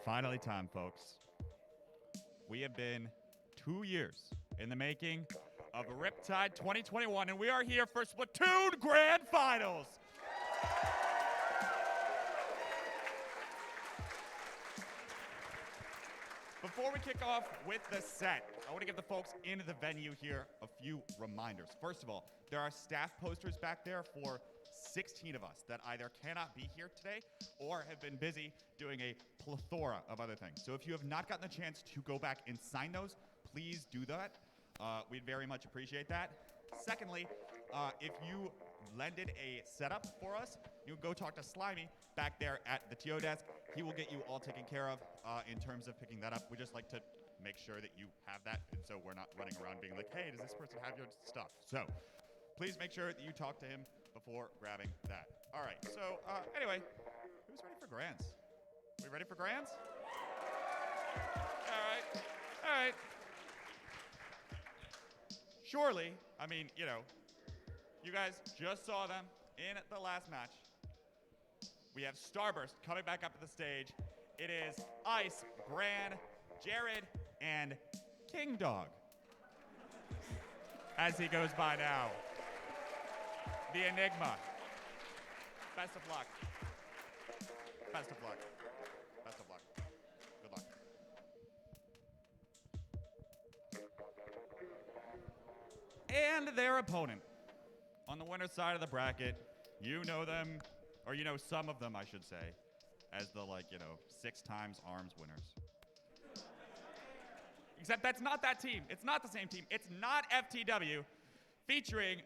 Finally time, folks. We have been 2 years in the making of Riptide 2021, and we are here for Splatoon Grand Finals. Before we kick off with the set, I want to give the folks in the venue here a few reminders. First of all, there are staff posters back there for 16 of us that either cannot be here today or have been busy doing a plethora of other things. So if you have not gotten the chance to go back and sign those, please do that. We'd very much appreciate that. Secondly, if you lended a setup for us, you can go talk to Slimy back there at the TO desk. He will get you all taken care of in terms of picking that up. We just like to make sure that you have that, and so we're not running around being like, hey, does this person have your stuff? So please make sure that you talk to him before grabbing that. All right, so anyway, who's ready for Grands? We ready for Grands? All right. Surely, I mean, you know, you guys just saw them in the last match. We have Starburst coming back up to the stage. It is Ice, Bran, Jared, and King Dog, as he goes by now. The Enigma. Best of luck. Best of luck. Best of luck. Good luck. And their opponent. On the winner's side of the bracket, you know them, or you know some of them, I should say, as the, 6 times ARMS winners. Except that's not that team. It's not the same team. It's not FTW, featuring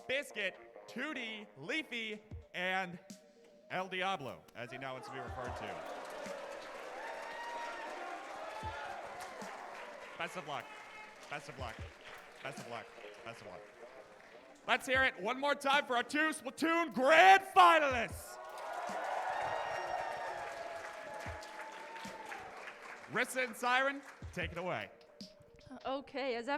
Biscuit, 2D, Leafy, and El Diablo, as he now wants to be referred to. Best of luck. Best of luck. Best of luck. Best of luck. Let's hear it one more time for our 2 Splatoon Grand Finalists. Rissa and Siren, take it away. Okay, as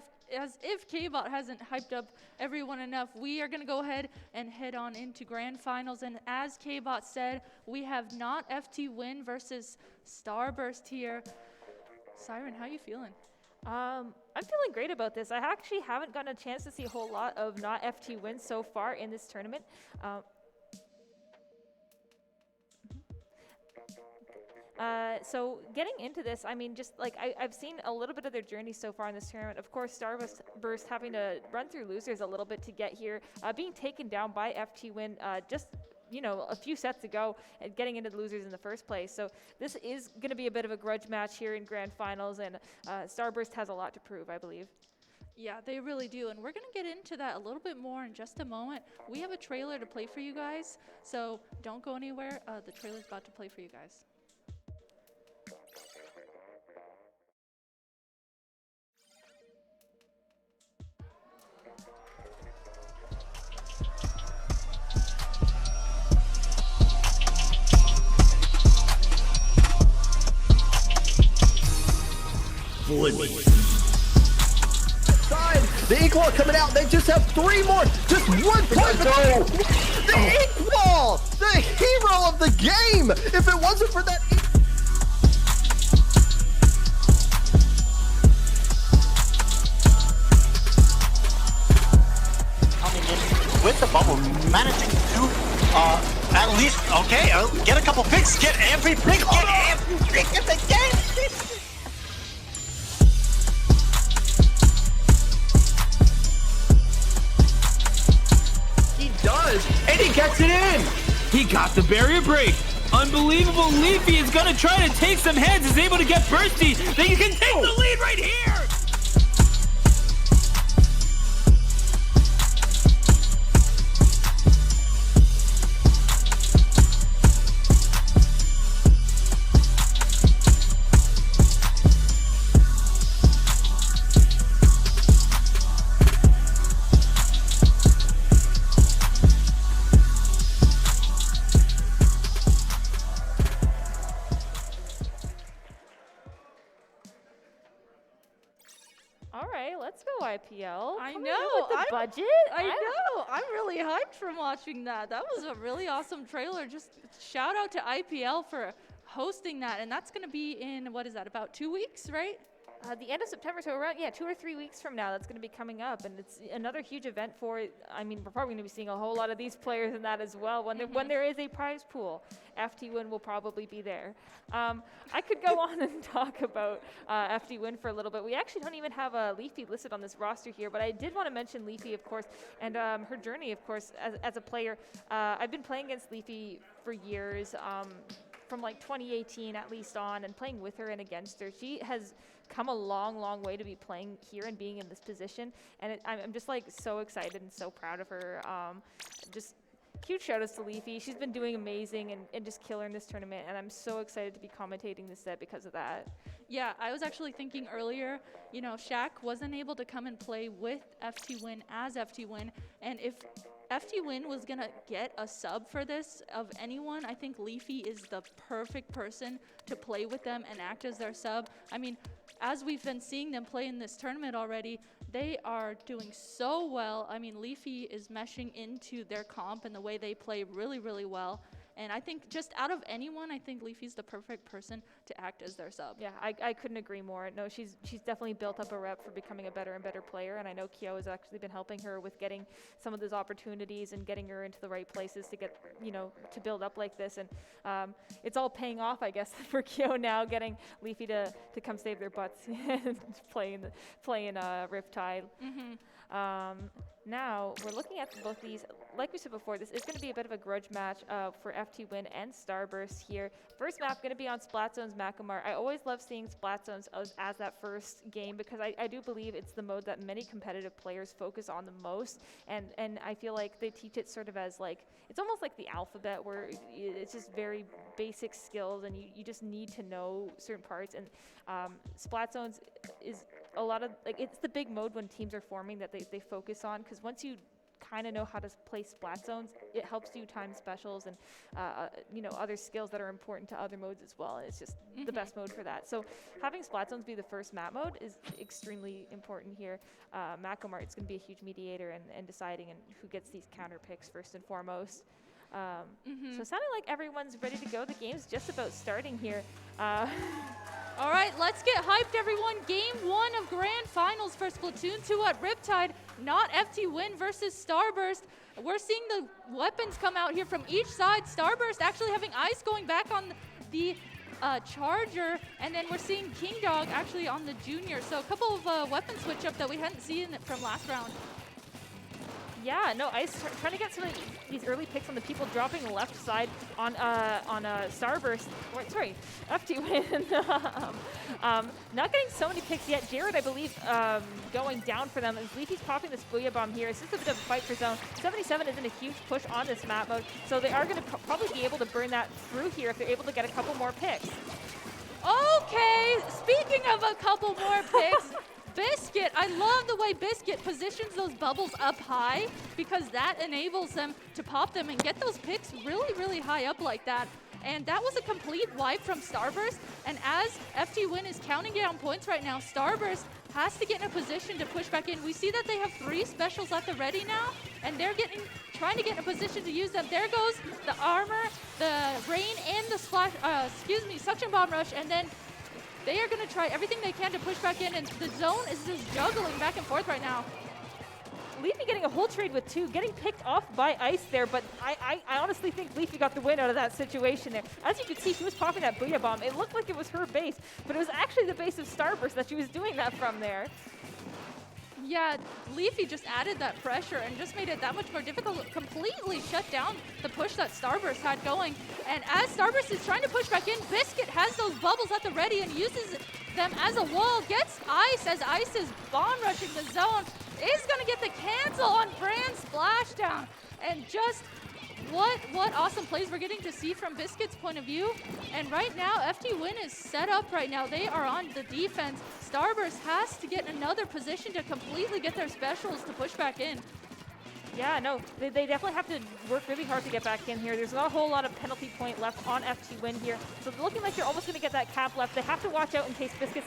if K-Bot hasn't hyped up everyone enough, we are going to go ahead and head on into Grand Finals. And as K-Bot said, we have not FT Win versus Starburst here. Siren, how are you feeling? I'm feeling great about this. I actually haven't gotten a chance to see a whole lot of not FT wins so far in this tournament. So getting into this, I mean, just like I've seen a little bit of their journey so far in this tournament. Of course, Starburst having to run through losers a little bit to get here, being taken down by FT Win just a few sets ago and getting into the losers in the first place. So this is going to be a bit of a grudge match here in Grand Finals, and Starburst has a lot to prove, I believe. Yeah, they really do, and we're going to get into that a little bit more in just a moment. We have a trailer to play for you guys, so don't go anywhere. The trailer's about to play for you guys. The Equal coming out. They just have 3 more. Just 1 point. No. The Equal, the hero of the game. If it wasn't for that. Coming in with the bubble, managing to at least get a couple picks, get every pick, in the game. And he gets it in! He got the barrier break! Unbelievable. Leafy is gonna try to take some heads, is able to get Bursty. They can take the lead right here! Let's go IPL. I Coming know. in with the budget. I know. I'm really hyped from watching that. That was a really awesome trailer. Just shout out to IPL for hosting that, and that's going to be in, what is that, about 2 weeks, right? The end of September, so around 2 or 3 weeks from now, that's going to be coming up, and it's another huge event for. I mean, we're probably going to be seeing a whole lot of these players in that as well. When there is a prize pool, FT Win will probably be there. I could go on and talk about FT Win for a little bit. We actually don't even have Leafy listed on this roster here, but I did want to mention Leafy, of course, and her journey, of course, as a player. I've been playing against Leafy for years. From like 2018 at least on, and playing with her and against her. She has come a long way to be playing here and being in this position, and I'm just like so excited and so proud of her. Just huge shout outs to Leafy. She's been doing amazing and just killer in this tournament, and I'm so excited to be commentating this set because of that. Yeah, I was actually thinking earlier, you know, Shaq wasn't able to come and play with FT Win as FT Win, and if FT Win was going to get a sub for this of anyone, I think Leafy is the perfect person to play with them and act as their sub. I mean, as we've been seeing them play in this tournament already, they are doing so well. I mean, Leafy is meshing into their comp and the way they play really well. And I think just out of anyone, I think Leafy's the perfect person to act as their sub. Yeah, I couldn't agree more. No, she's definitely built up a rep for becoming a better and better player, and I know Kyo has actually been helping her with getting some of those opportunities and getting her into the right places to get, you know, to build up like this. And it's all paying off, I guess, for Kyo now, getting Leafy to come save their butts and playing Riptide. Now, we're looking at both these. Like we said before, this is going to be a bit of a grudge match for FT Win and Starburst here. First map going to be on Splatzone's Macamar. I always love seeing Splatzone's as that first game because I do believe it's the mode that many competitive players focus on the most. And I feel like they teach it sort of as like, it's almost like the alphabet where it's just very basic skills and you just need to know certain parts. And Splatzone's is a lot of, like, it's the big mode when teams are forming that they focus on, because once you kind of know how to play splat zones, it helps you time specials and you know, other skills that are important to other modes as well. And it's just the best mode for that. So having splat zones be the first map mode is extremely important here. Macamart is going to be a huge mediator and deciding who gets these counter picks first and foremost. So sounding like everyone's ready to go. The game's just about starting here. All right, let's get hyped, everyone. Game 1 of Grand Finals for Splatoon 2 at Riptide, not FT Win versus Starburst. We're seeing the weapons come out here from each side. Starburst actually having ice going back on the Charger, and then we're seeing King Dog actually on the Junior. So a couple of weapon switch up that we hadn't seen from last round. Yeah, no, Ice trying to get some of these early picks on the people dropping left side on Starburst. Wait, sorry, FT Win. Not getting so many picks yet. Jared, I believe, going down for them. As Leafy's popping this Booyah Bomb here. It's just a bit of a fight for zone. 77 is in a huge push on this map mode, so they are going to probably be able to burn that through here if they're able to get a couple more picks. Okay, speaking of a couple more picks, Biscuit, I love the way Biscuit positions those bubbles up high because that enables them to pop them and get those picks really high up like that. And that was a complete wipe from Starburst. And as FT Win is counting down points right now, Starburst has to get in a position to push back in. We see that they have 3 specials at the ready now, and they're trying to get in a position to use them. There goes the armor, the rain, and the splash, suction bomb rush, and then they are going to try everything they can to push back in, and the zone is just juggling back and forth right now. Leafy getting a whole trade with 2, getting picked off by Ice there, but I honestly think Leafy got the win out of that situation there. As you can see, she was popping that Booyah Bomb. It looked like it was her base, but it was actually the base of Starburst that she was doing that from there. Yeah, Leafy just added that pressure and just made it that much more difficult. Completely shut down the push that Starburst had going. And as Starburst is trying to push back in, Biscuit has those bubbles at the ready and uses them as a wall. Gets Ice as Ice is bomb rushing the zone. Is going to get the cancel on Brand Splashdown. And just what awesome plays we're getting to see from Biscuit's point of view. And right now, FT Win is set up right now. They are on the defense. Starburst has to get another position to completely get their specials to push back in. Yeah, no, they definitely have to work really hard to get back in here. There's not a whole lot of penalty point left on FT Win here. So looking like they're almost going to get that cap left. They have to watch out in case Biscuit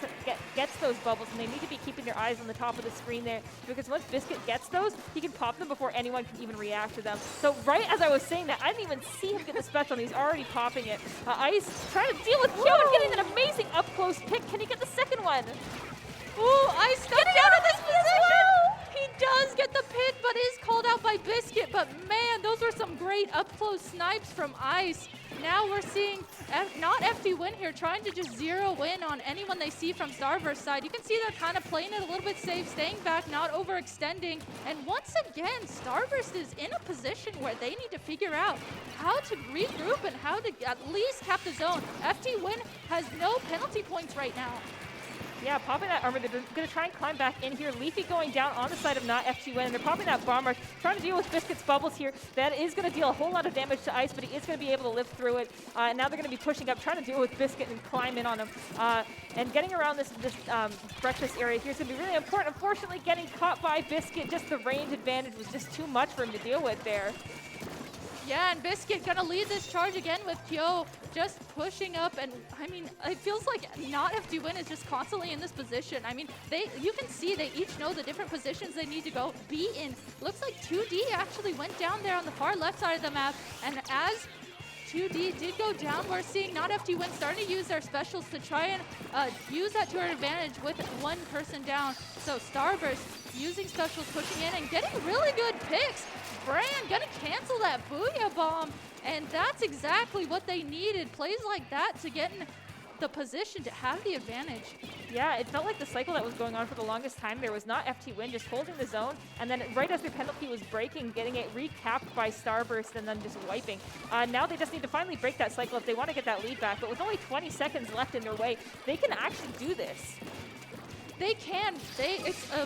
gets those bubbles, and they need to be keeping their eyes on the top of the screen there, because once Biscuit gets those, he can pop them before anyone can even react to them. So right as I was saying that, I didn't even see him get the special, and he's already popping it. Ice trying to deal with Kyo and getting an amazing up-close pick. Can he get the second one? Ooh, Ice stuck down in this position. He does get the pick, but is called out by Biscuit. But man, those were some great up-close snipes from Ice. Now we're seeing not FT Win here trying to just zero in on anyone they see from Starburst side. You can see they're kind of playing it a little bit safe, staying back, not overextending. And once again, Starburst is in a position where they need to figure out how to regroup and how to at least cap the zone. FT Win has no penalty points right now. Yeah, popping that armor. They're going to try and climb back in here. Leafy going down on the side of not FT Win, and they're popping that bomb rush, trying to deal with Biscuit's bubbles here. That is going to deal a whole lot of damage to Ice, but he is going to be able to live through it. And now they're going to be pushing up, trying to deal with Biscuit and climb in on him. And getting around this breakfast area here is going to be really important. Unfortunately, getting caught by Biscuit, just the range advantage was just too much for him to deal with there. Yeah, and Biscuit gonna lead this charge again with Kyo just pushing up, and I mean, it feels like not FT Win is just constantly in this position. I mean, you can see they each know the different positions they need to be in. Looks like 2D actually went down there on the far left side of the map, and as 2D did go down, we're seeing not FT Win starting to use their specials to try and use that to our advantage with one person down. So Starburst using specials, pushing in and getting really good picks. Bran gonna cancel that Booyah Bomb, and that's exactly what they needed. Plays like that to get in the position to have the advantage. Yeah, it felt like the cycle that was going on for the longest time there was not FT Win just holding the zone, and then right as their penalty was breaking, getting it recapped by Starburst and then just wiping. Now they just need to finally break that cycle if they want to get that lead back, but with only 20 seconds left in their way, they can actually do this. They can.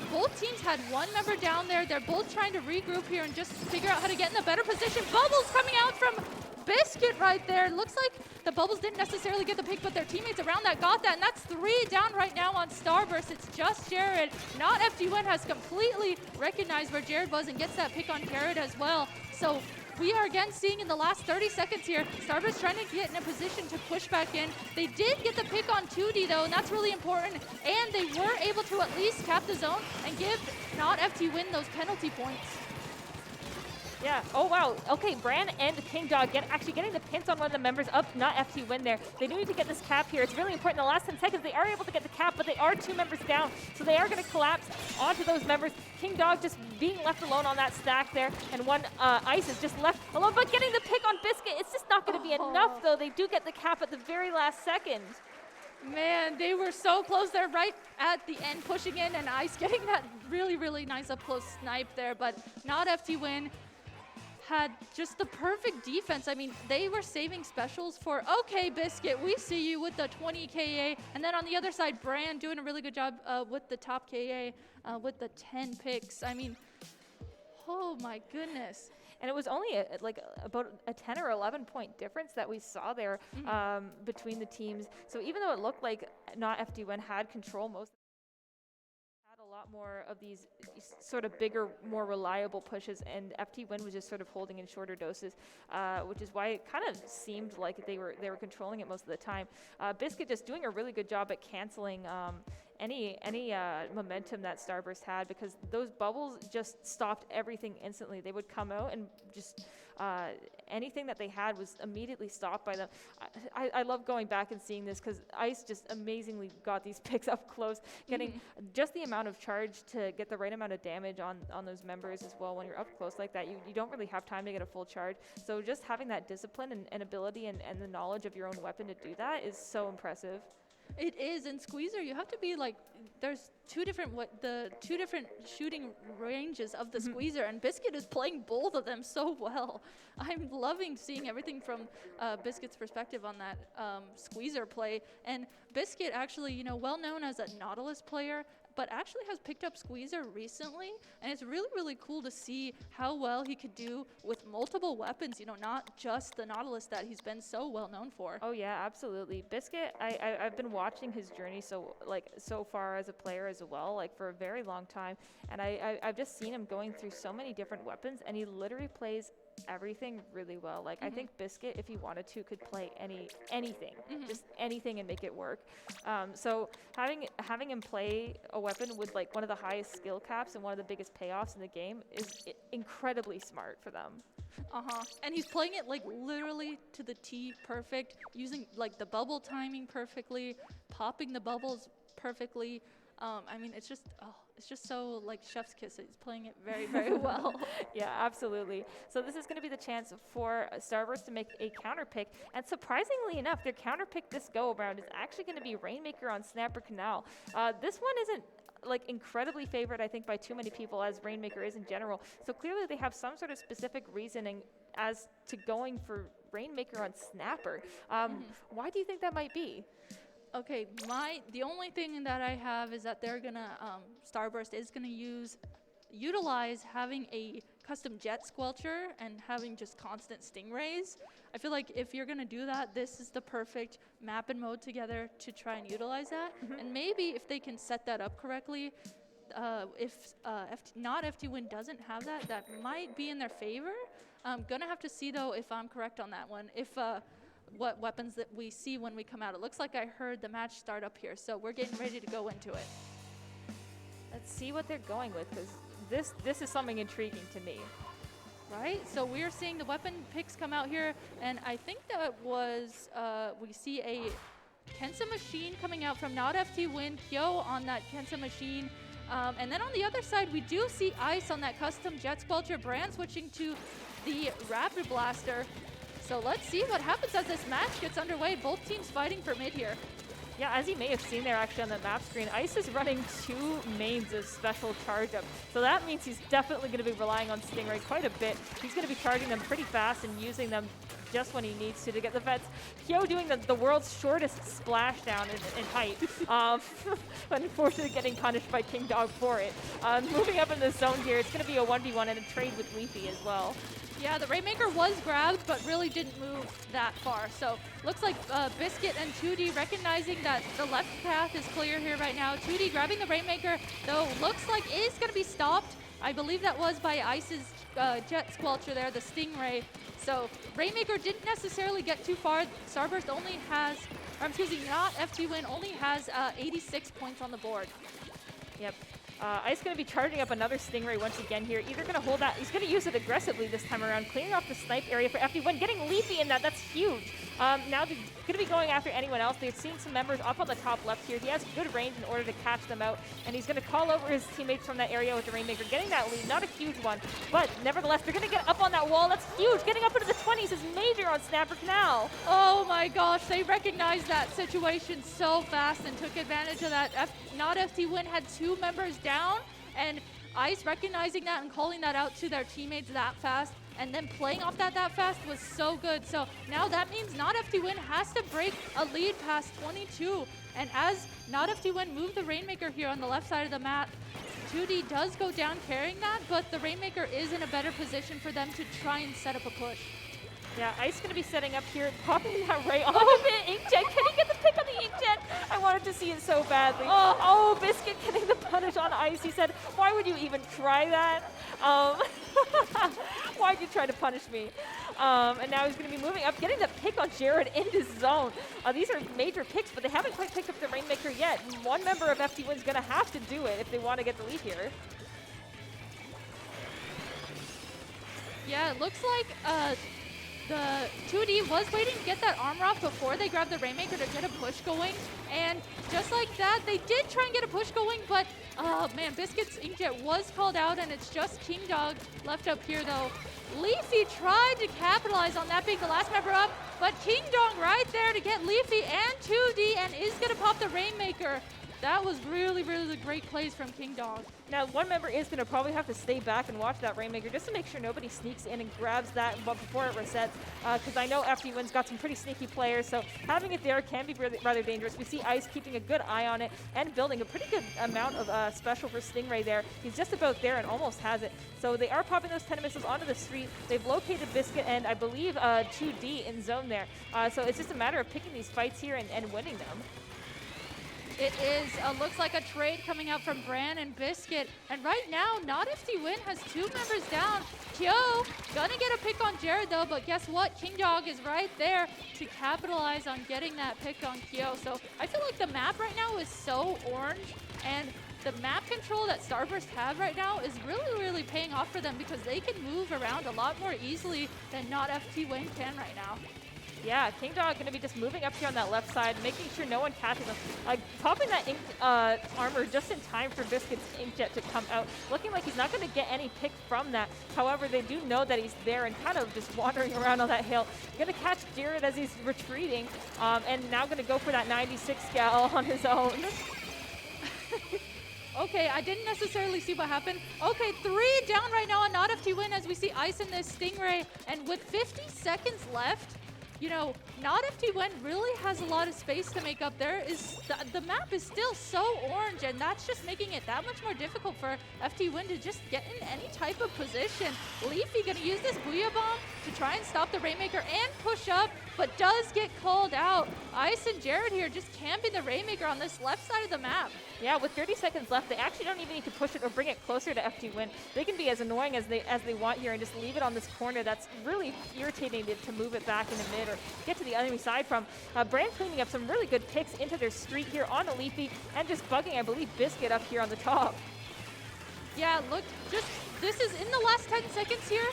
Both teams had one member down there. They're both trying to regroup here and just figure out how to get in a better position. Bubbles coming out from Biscuit right there. Looks like the Bubbles didn't necessarily get the pick, but their teammates around that got that. And that's 3 down right now on Starburst. It's just Jared. Not FT Win has completely recognized where Jared was and gets that pick on Carrot as well. So we are again seeing in the last 30 seconds here, Starburst trying to get in a position to push back in. They did get the pick on 2D though, and that's really important. And they were able to at least cap the zone and give not FT Win those penalty points. Yeah. Oh, wow. Okay, Bran and King Dog actually getting the pinch on one of the members of not FT Win there. They do need to get this cap here. It's really important. In the last 10 seconds, they are able to get the cap, but they are 2 members down, so they are going to collapse onto those members. King Dog just being left alone on that stack there, and one Ice is just left alone, but getting the pick on Biscuit. It's just not going to be enough, though. They do get the cap at the very last second. Man, they were so close there right at the end, pushing in, and Ice getting that really, really nice up-close snipe there, but not FT Win. Had just the perfect defense. I mean, they were saving specials for, okay, Biscuit, we see you with the 20 KA. And then on the other side, Bran doing a really good job with the top KA with the 10 picks. I mean, oh my goodness. And it was only about a 10 or 11 point difference that we saw there between the teams. So even though it looked like not FT Win had control most, a lot more of these sort of bigger, more reliable pushes, and FT Win was just sort of holding in shorter doses, which is why it kind of seemed like they were controlling it most of the time. Biscuit just doing a really good job at canceling any momentum that Starburst had, because those bubbles just stopped everything instantly. They would come out and just anything that they had was immediately stopped by them. I love going back and seeing this, because Ice just amazingly got these picks up close, getting just the amount of charge to get the right amount of damage on those members as well. When you're up close like that, you don't really have time to get a full charge. So just having that discipline and ability and the knowledge of your own weapon to do that is so impressive. It is. In Squeezer, you have to be like, there's two different shooting ranges of the Squeezer, and Biscuit is playing both of them so well. I'm loving seeing everything from Biscuit's perspective on that Squeezer play. And Biscuit actually, well known as a Nautilus player, but actually has picked up Squeezer recently, and it's really, really cool to see how well he could do with multiple weapons, you know, not just the Nautilus that he's been so well known for. Oh yeah, absolutely. Biscuit, I've been watching his journey so far as a player as well, like for a very long time, and I've just seen him going through so many different weapons, and he literally plays everything really well. Like I think Biscuit, if he wanted to, could play anything, just anything and make it work. So having him play a weapon with like one of the highest skill caps and one of the biggest payoffs in the game is incredibly smart for them. And he's playing it like literally to the T perfect, using like the bubble timing perfectly, popping the bubbles perfectly. I mean, it's just so like chef's kiss. He's playing it very, very well. Yeah, absolutely. So this is going to be the chance for Starburst to make a counter pick. And surprisingly enough, their counter pick this go around is actually going to be Rainmaker on Snapper Canal. This one isn't like incredibly favored, I think, by too many people, as Rainmaker is in general. So clearly they have some sort of specific reasoning as to going for Rainmaker on Snapper. Why do you think that might be? Okay, the only thing that I have is that they're gonna Starburst is gonna utilize having a custom jet squelcher and having just constant stingrays. I feel like if you're gonna do that, this is the perfect map and mode together to try and utilize that. And maybe if they can set that up correctly, if not FT Win doesn't have that, that might be in their favor. I'm gonna have to see though if I'm correct on that one. If what weapons that we see when we come out. It looks like I heard the match start up here, so we're getting ready to go into it. Let's see what they're going with, because this is something intriguing to me. Right, so we're seeing the weapon picks come out here, and I think that was, we see a Kensa machine coming out from Not FT Win, Kyo on that Kensa machine. And then on the other side, we do see Ice on that custom jet squelcher, Brand switching to the Rapid Blaster. So let's see what happens as this match gets underway. Both teams fighting for mid here. Yeah, as you may have seen there actually on the map screen, Ice is running 2 mains of special charge up. So that means he's definitely going to be relying on Stingray quite a bit. He's going to be charging them pretty fast and using them just when he needs to get the vets. Kyo doing the world's shortest splashdown in height. Unfortunately getting punished by King Dog for it. Moving up in the zone here, it's going to be a 1v1 and a trade with Leafy as well. Yeah, the Rainmaker was grabbed, but really didn't move that far. So looks like Biscuit and 2D recognizing that the left path is clear here right now. 2D grabbing the Rainmaker, though looks like is going to be stopped. I believe that was by Ice's jet squelcher there, the Stingray. So Rainmaker didn't necessarily get too far. Starburst only has, or excuse me, Not FT Win only has 86 points on the board. Yep. Ice going to be charging up another Stingray once again here. Either going to hold that. He's going to use it aggressively this time around, clearing off the snipe area for FD1, getting Leafy in that. That's huge. Now they're going to be going after anyone else. They're seeing some members up on the top left here. He has good range in order to catch them out, and he's going to call over his teammates from that area with the Rainmaker, getting that lead. Not a huge one, but nevertheless, they're going to get up on that wall. That's huge. Getting up into the 20s is major on Snapper Canal. Oh my gosh, they recognized that situation so fast and took advantage of that. Not FT Win had 2 members down, and Ice recognizing that and calling that out to their teammates that fast, and then playing off that fast was so good. So now that means Not FT Win has to break a lead past 22. And as Not FT Win move the Rainmaker here on the left side of the map, 2D does go down carrying that, but the Rainmaker is in a better position for them to try and set up a push. Yeah, Ice going to be setting up here, popping that right on the Inkjet. Can he get the pick on the Inkjet? I wanted to see it so badly. Oh, Biscuit getting the punish on Ice. He said, why would you even try that? Why'd you try to punish me? And now he's going to be moving up, getting the pick on Jared in his zone. These are major picks, but they haven't quite picked up the Rainmaker yet. One member of FT Win's going to have to do it if they want to get the lead here. Yeah, it looks like the 2D was waiting to get that armor off before they grabbed the Rainmaker to get a push going. And just like that, they did try and get a push going, but oh man, Biscuit's Inkjet was called out, and it's just King Dog left up here though. Leafy tried to capitalize on that being the last member up, but King Dog right there to get Leafy and 2D, and is gonna pop the Rainmaker. That was really, really great plays from King Dog. Now, one member is going to probably have to stay back and watch that Rainmaker just to make sure nobody sneaks in and grabs that before it resets, because I know FT1's got some pretty sneaky players, so having it there can be rather dangerous. We see Ice keeping a good eye on it and building a pretty good amount of special for Stingray there. He's just about there and almost has it. So they are popping those 10 missiles onto the street. They've located Biscuit and I believe 2D in zone there. So it's just a matter of picking these fights here and winning them. It is, looks like a trade coming out from Bran and Biscuit. And right now, Not FT Win has 2 members down. Kyo gonna get a pick on Jared though, but guess what? King Dog is right there to capitalize on getting that pick on Kyo. So I feel like the map right now is so orange, and the map control that Starburst have right now is really, really paying off for them because they can move around a lot more easily than Not FT Win can right now. Yeah, King Dog going to be just moving up here on that left side, making sure no one catches him. Popping that ink armor just in time for Biscuit's Inkjet to come out. Looking like he's not going to get any pick from that. However, they do know that he's there and kind of just wandering around on that hill. Going to catch Jared as he's retreating, and now going to go for that 96 gal on his own. Okay, I didn't necessarily see what happened. Okay, 3 down right now on Not FT Win as we see Ice in this Stingray. And with 50 seconds left, you know, Not FT Win really has a lot of space to make up. There is the map is still so orange, and that's just making it that much more difficult for FT Win to just get in any type of position. Leafy gonna use this Booyah Bomb to try and stop the Rainmaker and push up, but does get called out. Ice and Jared here just camping the Rainmaker on this left side of the map. Yeah, with 30 seconds left, they actually don't even need to push it or bring it closer to FT Win. They can be as annoying as they want here and just leave it on this corner. That's really irritating to move it back into mid or get to the enemy side from. Brand cleaning up some really good picks into their street here on a Leafy and just bugging, I believe, Biscuit up here on the top. Yeah, look, this is in the last 10 seconds here.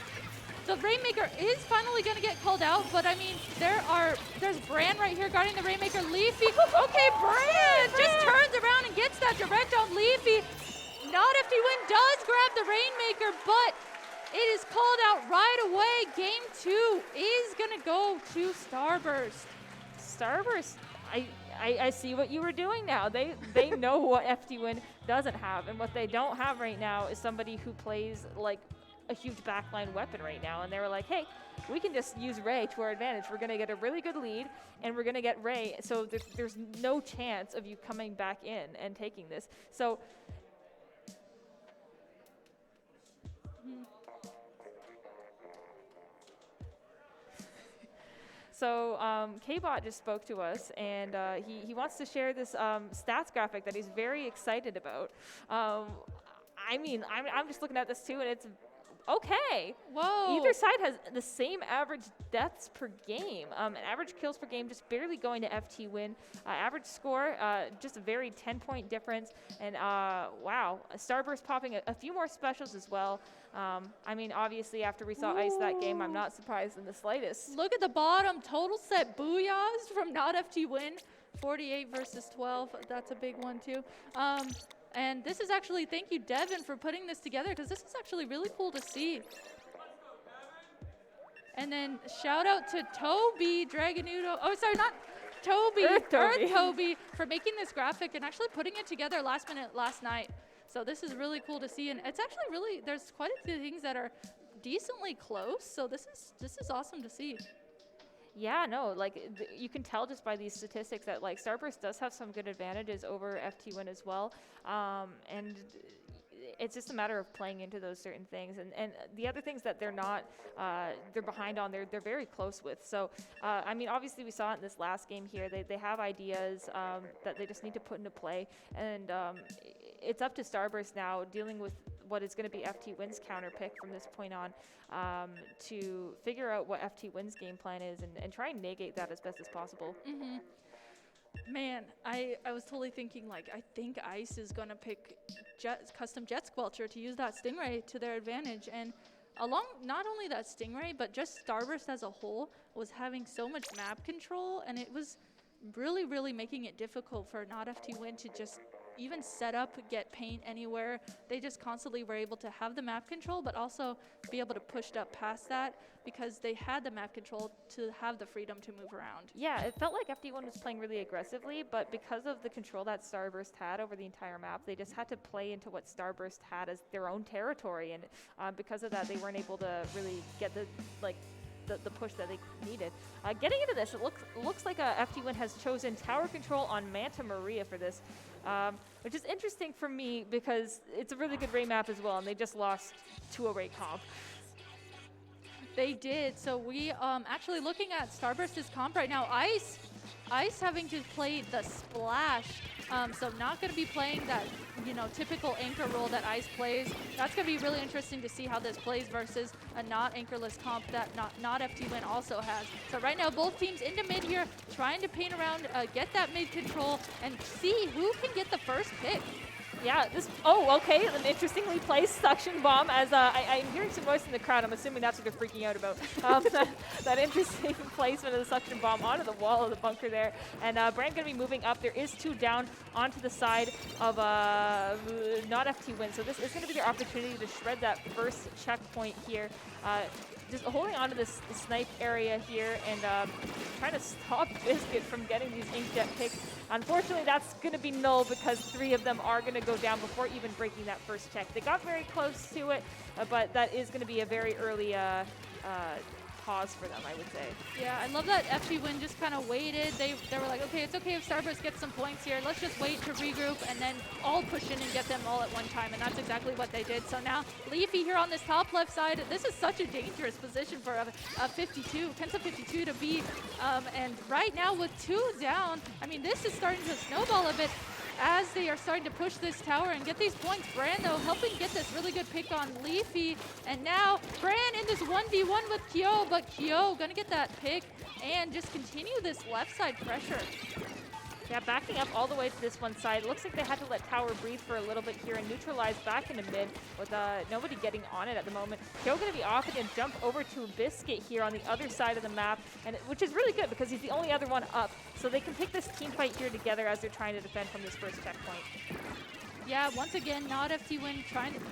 The Rainmaker is finally going to get called out, but I mean, there's Bran right here guarding the Rainmaker. Leafy, okay, Bran just turns around and gets that direct on Leafy. Not FT Win does grab the Rainmaker, but it is called out right away. Game 2 is going to go to Starburst. Starburst, I see what you were doing now. They know what FT Win doesn't have, and what they don't have right now is somebody who plays like a huge backline weapon right now, and they were like, hey, we can just use Ray to our advantage. We're going to get a really good lead, and we're going to get Ray, so there's no chance of you coming back in and taking this. So K-Bot just spoke to us, and he wants to share this stats graphic that he's very excited about. I mean, I'm just looking at this too, and it's okay. Whoa. Either side has the same average deaths per game. Average kills per game just barely going to FT Win. Average score, just a very 10-point difference. And wow, Starburst popping a few more specials as well. I mean, obviously, after we saw Ice that game, I'm not surprised in the slightest. Look at the bottom. Total set booyahs from Not FT Win. 48 versus 12. That's a big one, too. And this is actually, thank you, Devin, for putting this together, because this is actually really cool to see. And then shout out to Toby Dragonudo. Oh, sorry, not Toby. Earth Toby for making this graphic and actually putting it together last minute last night. So this is really cool to see. And it's actually really, there's quite a few things that are decently close. So this is awesome to see. Yeah, no, like you can tell just by these statistics that like Starburst does have some good advantages over FT Win as well, and it's just a matter of playing into those certain things, and the other things that they're not, they're behind on, they're very close with. So I mean, obviously we saw it in this last game here. They have ideas that they just need to put into play, and it's up to Starburst now dealing with what is going to be FT Win's counter pick from this point on, to figure out what FT Win's game plan is and try and negate that as best as possible. Mm-hmm. Man, I was totally thinking, like, I think Ice is going to pick custom Jet Squelcher to use that Stingray to their advantage. And along, not only that Stingray, but just Starburst as a whole was having so much map control, and it was really, really making it difficult for Not FT Win to just even set up, get paint anywhere. They just constantly were able to have the map control, but also be able to push up past that because they had the map control to have the freedom to move around. Yeah, it felt like FD1 was playing really aggressively, but because of the control that Starburst had over the entire map, they just had to play into what Starburst had as their own territory, and because of that, they weren't able to really get the push that they needed. Getting into this, it looks like FD1 has chosen tower control on Manta Maria for this, which is interesting for me because it's a really good Ray map as well, and they just lost to a Ray comp. They did. So we actually looking at Starburst's comp right now. Ice having to play the splash. So not going to be playing that, typical anchor role that Ice plays. That's going to be really interesting to see how this plays versus a not anchorless comp that not FTWin also has. So right now both teams into mid here, trying to paint around, get that mid control, and see who can get the first pick. Yeah, okay, an interestingly placed suction bomb as I'm hearing some voice in the crowd. I'm assuming that's what they're freaking out about. That interesting placement of the suction bomb onto the wall of the bunker there. And Brand going to be moving up. There is 2 down onto the side of not FTWin. So this is going to be their opportunity to shred that first checkpoint here. Just holding onto this snipe area here and trying to stop Biscuit from getting these inkjet picks. Unfortunately, that's going to be null because 3 of them are going to go down before even breaking that first check. They got very close to it, but that is going to be a very early pause for them, I would say. Yeah, I love that FTWin just kind of waited. They were like, okay, it's okay if Starburst gets some points here. Let's just wait to regroup and then all push in and get them all at one time. And that's exactly what they did. So now Leafy here on this top left side. This is such a dangerous position for a 52, Kenta 52 to be. And right now with 2 down, I mean, this is starting to snowball a bit as they are starting to push this tower and get these points. Brando helping get this really good pick on Leafy. And now Bran in this 1v1 with Kyo, but Kyo gonna get that pick and just continue this left side pressure. Yeah, backing up all the way to this one side. Looks like they had to let tower breathe for a little bit here and neutralize back into mid with nobody getting on it at the moment. Kyo going to be off and jump over to Biscuit here on the other side of the map, and which is really good because he's the only other one up. So they can pick this team fight here together as they're trying to defend from this first checkpoint. Yeah, once again, not FTWin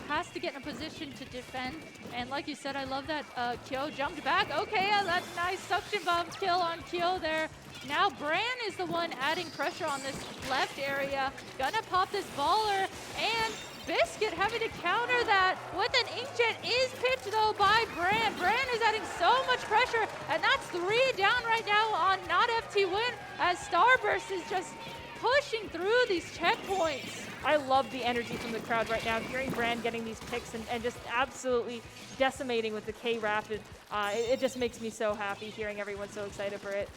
has to get in a position to defend. And like you said, I love that Kyo jumped back. Okay, that's a nice suction bomb kill on Kyo there. Now Bran is the one adding pressure on this left area. Gonna pop this baller, and Biscuit having to counter that with an inkjet is pitched though by Bran. Bran is adding so much pressure, and that's 3 down right now on not FTWin as Starburst is just pushing through these checkpoints. I love the energy from the crowd right now. Hearing Brand getting these picks and just absolutely decimating with the K Rapid. It just makes me so happy hearing everyone so excited for it.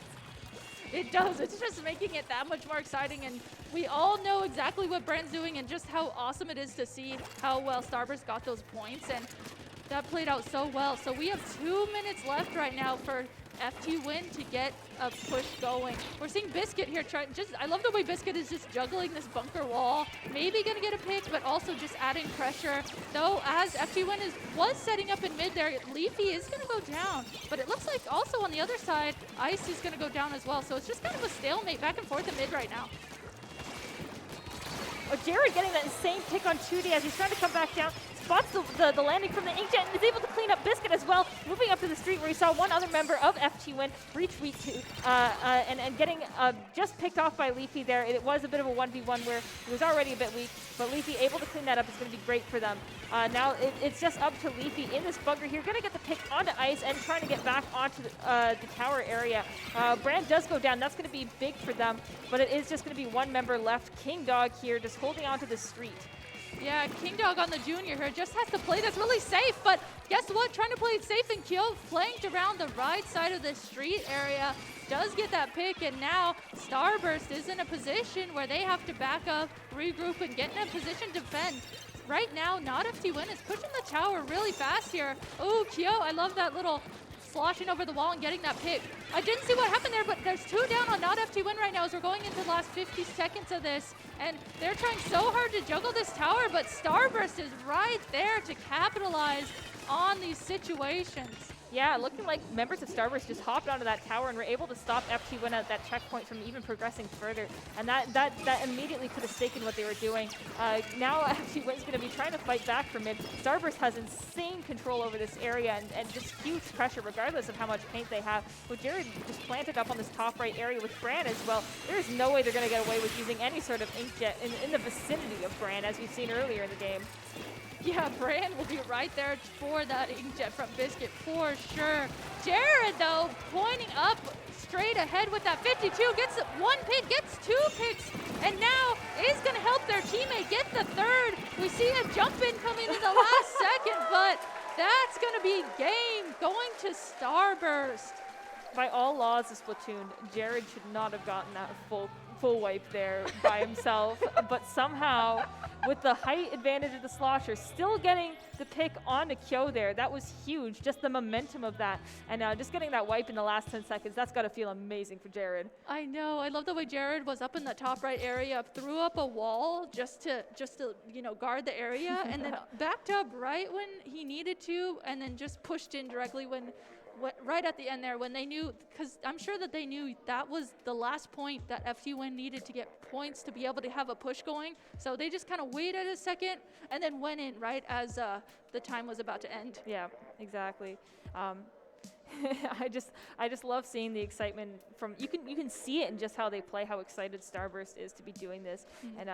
It does. It's just making it that much more exciting, and we all know exactly what Brand's doing and just how awesome it is to see how well Starburst got those points, and that played out so well. So we have 2 minutes left right now for FTWin to get a push going. We're seeing Biscuit here trying, I love the way Biscuit is just juggling this bunker wall. Maybe gonna get a pick, but also just adding pressure. Though as FTWin was setting up in mid there, Leafy is gonna go down. But it looks like also on the other side, Ice is gonna go down as well. So it's just kind of a stalemate back and forth in mid right now. Oh, Jared getting that insane pick on 2D as he's trying to come back down. Spots the landing from the inkjet and is able to clean up Biscuit as well. Moving up to the street where he saw one other member of FTWin retweet to and getting just picked off by Leafy there. It was a bit of a 1v1 where he was already a bit weak, but Leafy able to clean that up is going to be great for them. Now it's just up to Leafy in this bunker here, going to get the pick onto Ice and trying to get back onto the tower area. Brand does go down. That's going to be big for them, but it is just going to be one member left. King Dog here just holding onto the street. Yeah, King Dog on the junior here just has to play this really safe, but guess what? Trying to play it safe, and Kyo flanked around the right side of the street area. Does get that pick, and now Starburst is in a position where they have to back up, regroup, and get in a position to defend. Right now, not FTWin is pushing the tower really fast here. Oh, Kyo, I love that little sloshing over the wall and getting that pick. I didn't see what happened there, but there's 2 down on not FTWin right now as we're going into the last 50 seconds of this. And they're trying so hard to juggle this tower, but Starburst is right there to capitalize on these situations. Yeah, looking like members of Starburst just hopped onto that tower and were able to stop FT1 at that checkpoint from even progressing further. And that immediately put a stake in what they were doing. Now FT1 is going to be trying to fight back from mid. Starburst has insane control over this area and just huge pressure regardless of how much paint they have. With Jared just planted up on this top right area with Bran as well, there's no way they're going to get away with using any sort of inkjet in the vicinity of Bran, as we've seen earlier in the game. Yeah, Bran will be right there for that inkjet from Biscuit for sure. Jared, though, pointing up straight ahead with that 52, gets one pick, gets two picks, and now is going to help their teammate get the third. We see a jump in coming in the last second, but that's going to be game going to Starburst. By all laws of Splatoon, Jared should not have gotten that full wipe there by himself, but somehow, with the height advantage of the Slosher, still getting the pick on to Kyo there. That was huge, just the momentum of that. And just getting that wipe in the last 10 seconds, that's got to feel amazing for Jared. I know. I love the way Jared was up in the top right area, threw up a wall just to guard the area, and then backed up right when he needed to, and then just pushed in directly right at the end there when they knew, because I'm sure that they knew that was the last point that FT1 needed to get points to be able to have a push going. So they just kind of waited a second and then went in right as the time was about to end. Yeah, exactly. I just love seeing the excitement from you can see it in just how they play, how excited Starburst is to be doing this. And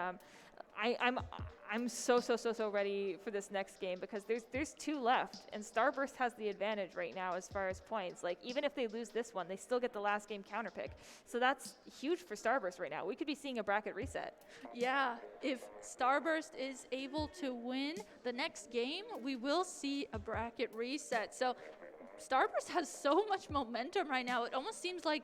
I'm so ready for this next game because there's two left and Starburst has the advantage right now as far as points. Like even if they lose this one, they still get the last game counter pick. So that's huge for Starburst right now. We could be seeing a bracket reset. Yeah, if Starburst is able to win the next game, we will see a bracket reset. So Starburst has so much momentum right now. It almost seems like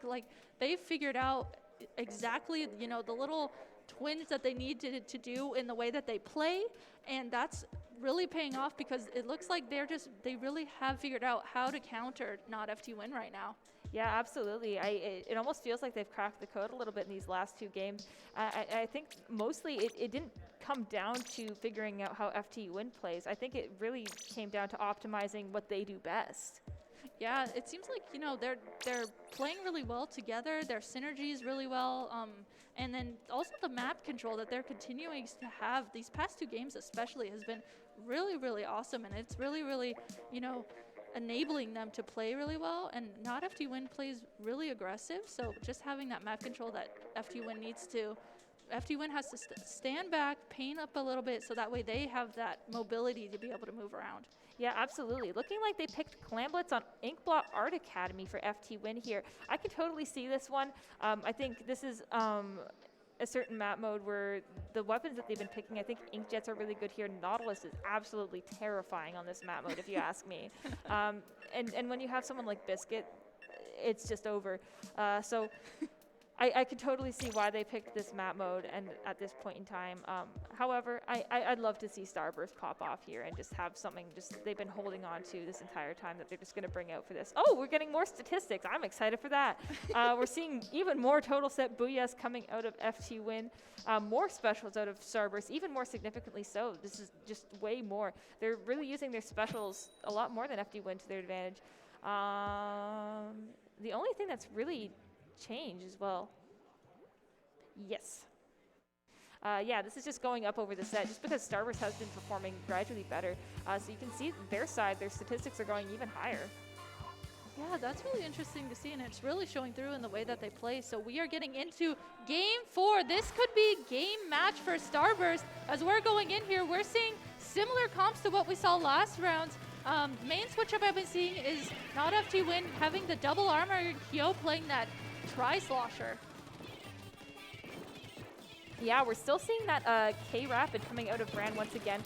they've figured out exactly, the little twins that they need to do in the way that they play, and that's really paying off because it looks like they really have figured out how to counter not FT1 right now. Yeah, absolutely. It almost feels like they've cracked the code a little bit in these last two games. I think mostly it didn't come down to figuring out how FT1 plays. I think it really came down to optimizing what they do best. Yeah, it seems like, they're playing really well together, their synergies really well, and then also the map control that they're continuing to have these past two games especially has been really, really awesome, and it's really, really, enabling them to play really well, and not FT1 plays really aggressive, so just having that map control that FT1 needs to, FT1 has to stand back, paint up a little bit, so that way they have that mobility to be able to move around. Yeah, absolutely. Looking like they picked Clamblitz on Inkblot Art Academy for FT1 here. I can totally see this one. I think this is a certain map mode where the weapons that they've been picking, I think Inkjets are really good here. Nautilus is absolutely terrifying on this map mode, if you ask me. And when you have someone like Biscuit, it's just over. So I could totally see why they picked this map mode and at this point in time. However, I'd love to see Starburst pop off here and just have something they've been holding on to this entire time that they're just going to bring out for this. Oh, we're getting more statistics. I'm excited for that. We're seeing even more total set booyahs coming out of FT1, more specials out of Starburst, even more significantly so. This is just way more. They're really using their specials a lot more than FT1 to their advantage. The only thing that's really change as well. Yes. Yeah, this is just going up over the set just because Starburst has been performing gradually better. So you can see their side, their statistics are going even higher. Yeah, that's really interesting to see, and it's really showing through in the way that they play. So we are getting into Game 4. This could be game match for Starburst. As we're going in here, we're seeing similar comps to what we saw last round. Main switch-up I've been seeing is not FT1 having the double armor, and Kyo playing that Tri-Slosher. Yeah, we're still seeing that K-Rapid coming out of Bran once again.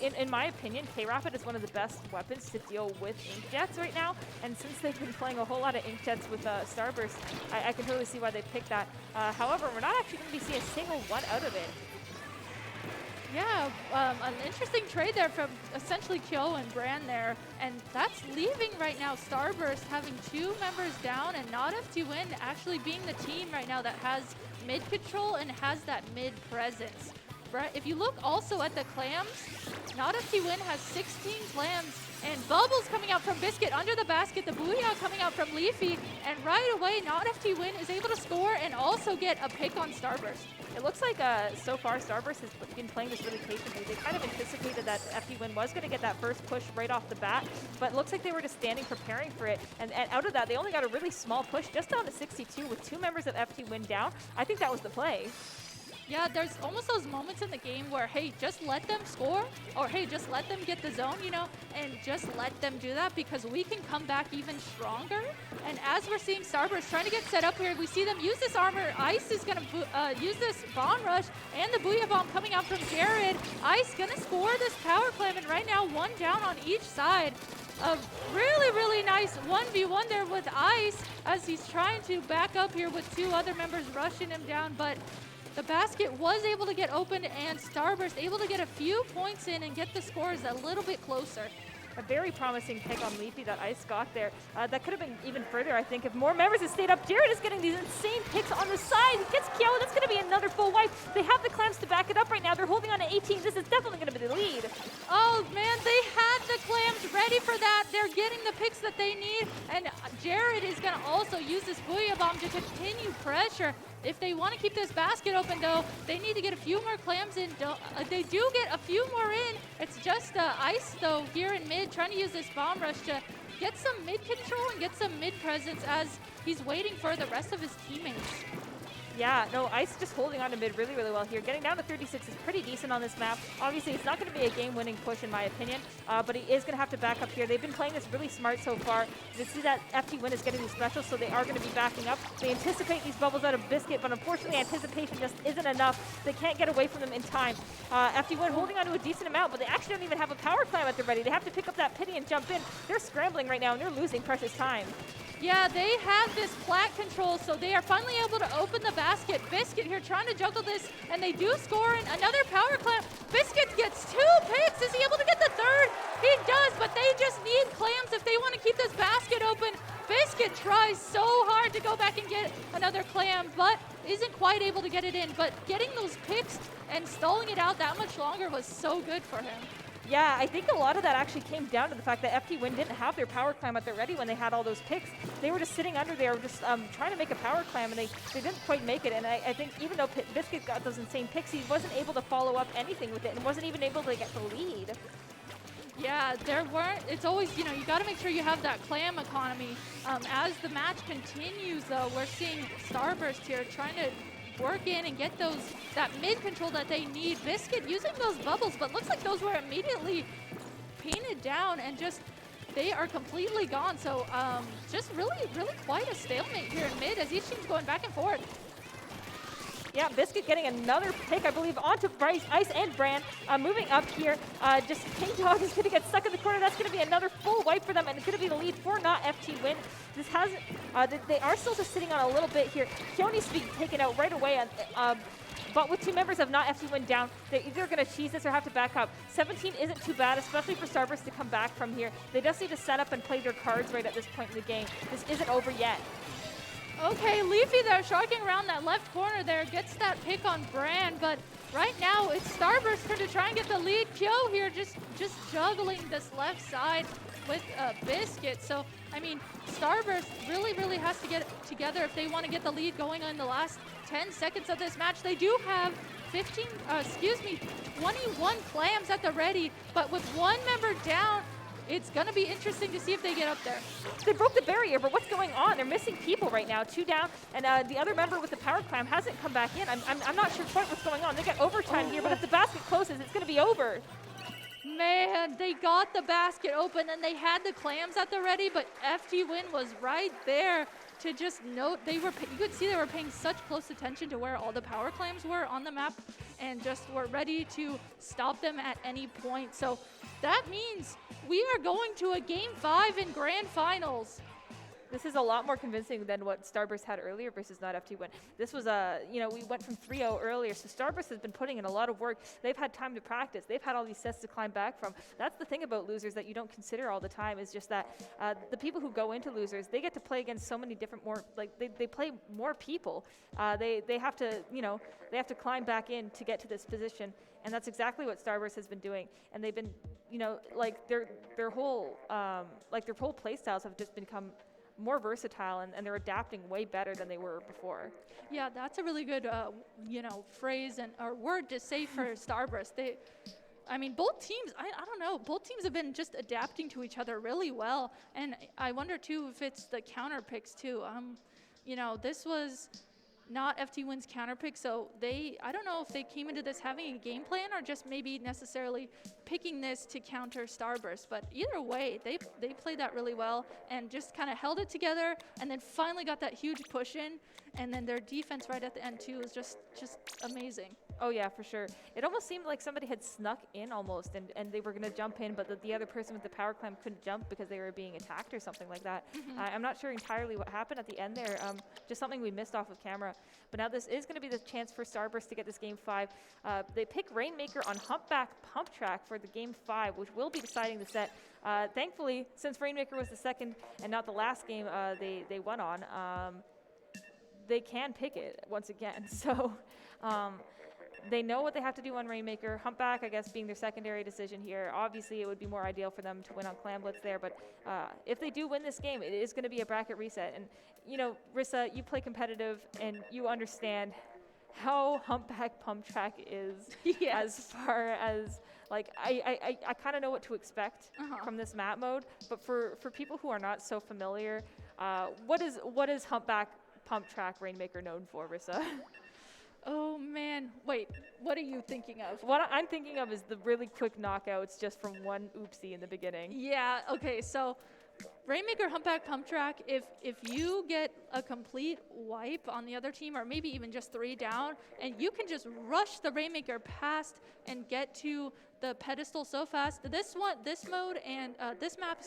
In my opinion, K-Rapid is one of the best weapons to deal with Inkjets right now. And since they've been playing a whole lot of Inkjets with Starburst, I can totally see why they picked that. However, we're not actually going to be seeing a single one out of it. Yeah, an interesting trade there from essentially Kyo and Bran there, and that's leaving right now Starburst having two members down and not FT1 actually being the team right now that has mid control and has that mid presence. Right? If you look also at the clams, not FT1 has 16 clams And Bubbles coming out from Biscuit under the basket. The Booyah coming out from Leafy. And right away, Not FT Win is able to score and also get a pick on Starburst. It looks like so far Starburst has been playing this really patiently. They kind of anticipated that FT Win was going to get that first push right off the bat, but it looks like they were just standing preparing for it. And out of that, they only got a really small push just down to 62 with 2 members of FT Win down. I think that was the play. Yeah, there's almost those moments in the game where, hey, just let them score, or hey, just let them get the zone, you know, and just let them do that because we can come back even stronger. And as we're seeing Starburst trying to get set up here, we see them use this armor. Ice is going to use this Bomb Rush and the Booyah Bomb coming out from Jared. Ice going to score this Power Clam, and right now 1 down on each side. A really, really nice 1v1 there with Ice as he's trying to back up here with 2 other members rushing him down, but the basket was able to get opened, and Starburst able to get a few points in and get the scores a little bit closer. A very promising pick on Leafy that Ice got there. That could have been even further, I think, if more members had stayed up. Jared is getting these insane picks on the side. He gets Kyo. That's going to be another full wipe. They have the clams to back it up right now. They're holding on to 18. This is definitely going to be the lead. Oh, man, they had the clams ready for that. They're getting the picks that they need, and Jared is going to also use this Booyah Bomb to continue pressure. If they want to keep this basket open, though, they need to get a few more clams in. They do get a few more in. It's just Ice, though, here in mid, trying to use this Bomb Rush to get some mid control and get some mid presence as he's waiting for the rest of his teammates. Yeah, no, Ice just holding on to mid really, really well here. Getting down to 36 is pretty decent on this map. Obviously, it's not going to be a game-winning push in my opinion, but he is going to have to back up here. They've been playing this really smart so far. You see that FT Win is getting these specials, so they are going to be backing up. They anticipate these bubbles out of Biscuit, but unfortunately, anticipation just isn't enough. They can't get away from them in time. FT Win holding on to a decent amount, but they actually don't even have a power clam at the ready. They have to pick up that pity and jump in. They're scrambling right now, and they're losing precious time. Yeah, they have this plat control, so they are finally able to open the basket. Biscuit here trying to juggle this, and they do score in another power clam. Biscuit gets 2 picks. Is he able to get the 3rd? He does, but they just need clams if they want to keep this basket open. Biscuit tries so hard to go back and get another clam, but isn't quite able to get it in. But getting those picks and stalling it out that much longer was so good for him. Yeah, I think a lot of that actually came down to the fact that FT Win didn't have their power clam at the ready when they had all those picks. They were just sitting under there, just trying to make a power clam, and they didn't quite make it. And I think even though Biscuit got those insane picks, he wasn't able to follow up anything with it and wasn't even able to get the lead. Yeah, there weren't. It's always, you know, you got to make sure you have that clam economy. As the match continues, though, we're seeing Starburst here trying to work in and get that mid control that they need. Biscuit using those bubbles, but looks like those were immediately painted down and just they are completely gone. So just really quite a stalemate here in mid as each team's going back and forth. Yeah, Biscuit getting another pick, I believe, onto Bryce, Ice, and Brand. Moving up here, just King Dog is going to get stuck in the corner. That's going to be another full wipe for them, and it's going to be the lead for Not FT Win. This hasn't, they are still just sitting on a little bit here. Kyo needs to be taken out right away, but with 2 members of Not FT Win down, they're either going to cheese this or have to back up. 17 isn't too bad, especially for Starburst to come back from here. They just need to set up and play their cards right at this point in the game. This isn't over yet. Okay, Leafy there sharking around that left corner there, gets that pick on Brand, but right now it's Starburst turn to try and get the lead. Kyo here just juggling this left side with Biscuit. So, I mean, Starburst really has to get it together if they want to get the lead going in the last 10 seconds of this match. They do have 21 clams at the ready, but with 1 member down, it's going to be interesting to see if they get up there. They broke the barrier, but what's going on? They're missing people right now. 2 down, and the other member with the power clam hasn't come back in. I'm not sure quite what's going on. They got overtime here, but if the basket closes, it's going to be over. Man, they got the basket open, and they had the clams at the ready, but FT Win was right there to just note you could see they were paying such close attention to where all the power clams were on the map and just were ready to stop them at any point. So that means we are going to a Game 5 in Grand Finals. This is a lot more convincing than what Starburst had earlier versus not FT Win. This was we went from 3-0 earlier, so Starburst has been putting in a lot of work. They've had time to practice. They've had all these sets to climb back from. That's the thing about losers that you don't consider all the time, is just that the people who go into losers, they get to play against so many different they play more people. They have to, they have to climb back in to get to this position. And that's exactly what Starburst has been doing. And they've been, their whole play styles have just become more versatile, and they're adapting way better than they were before. Yeah, that's a really good, phrase or word to say for Starburst. Both teams, I don't know, both teams have been just adapting to each other really well. And I wonder, too, if it's the counter picks, too. This was not FT Win's counter pick, so I don't know if they came into this having a game plan or just maybe necessarily picking this to counter Starburst. But either way, they played that really well and just kind of held it together, and then finally got that huge push in, and then their defense right at the end too was just amazing. Oh yeah, for sure. It almost seemed like somebody had snuck in almost, and they were going to jump in, but the other person with the power climb couldn't jump because they were being attacked or something like that. I'm not sure entirely what happened at the end there, just something we missed off of camera. But now this is going to be the chance for Starburst to get this game 5. They pick Rainmaker on Humpback Pump Track for the game 5, which will be deciding the set. Thankfully, since Rainmaker was the second and not the last game they won on, they can pick it once again. So they know what they have to do on Rainmaker. Humpback, I guess, being their secondary decision here. Obviously, it would be more ideal for them to win on Clam Blitz there, but if they do win this game, it is going to be a bracket reset. And, Rissa, you play competitive, and you understand how Humpback Pump Track is. As far as, I kind of know what to expect from this map mode, but for people who are not so familiar, what is Humpback Pump Track Rainmaker known for, Rissa? Oh man, wait, what are you thinking of? What I'm thinking of is the really quick knockouts just from one oopsie in the beginning. Yeah, okay, so Rainmaker Humpback Pump Track, if you get a complete wipe on the other team, or maybe even just 3 down, and you can just rush the Rainmaker past and get to the pedestal so fast. This mode and this map,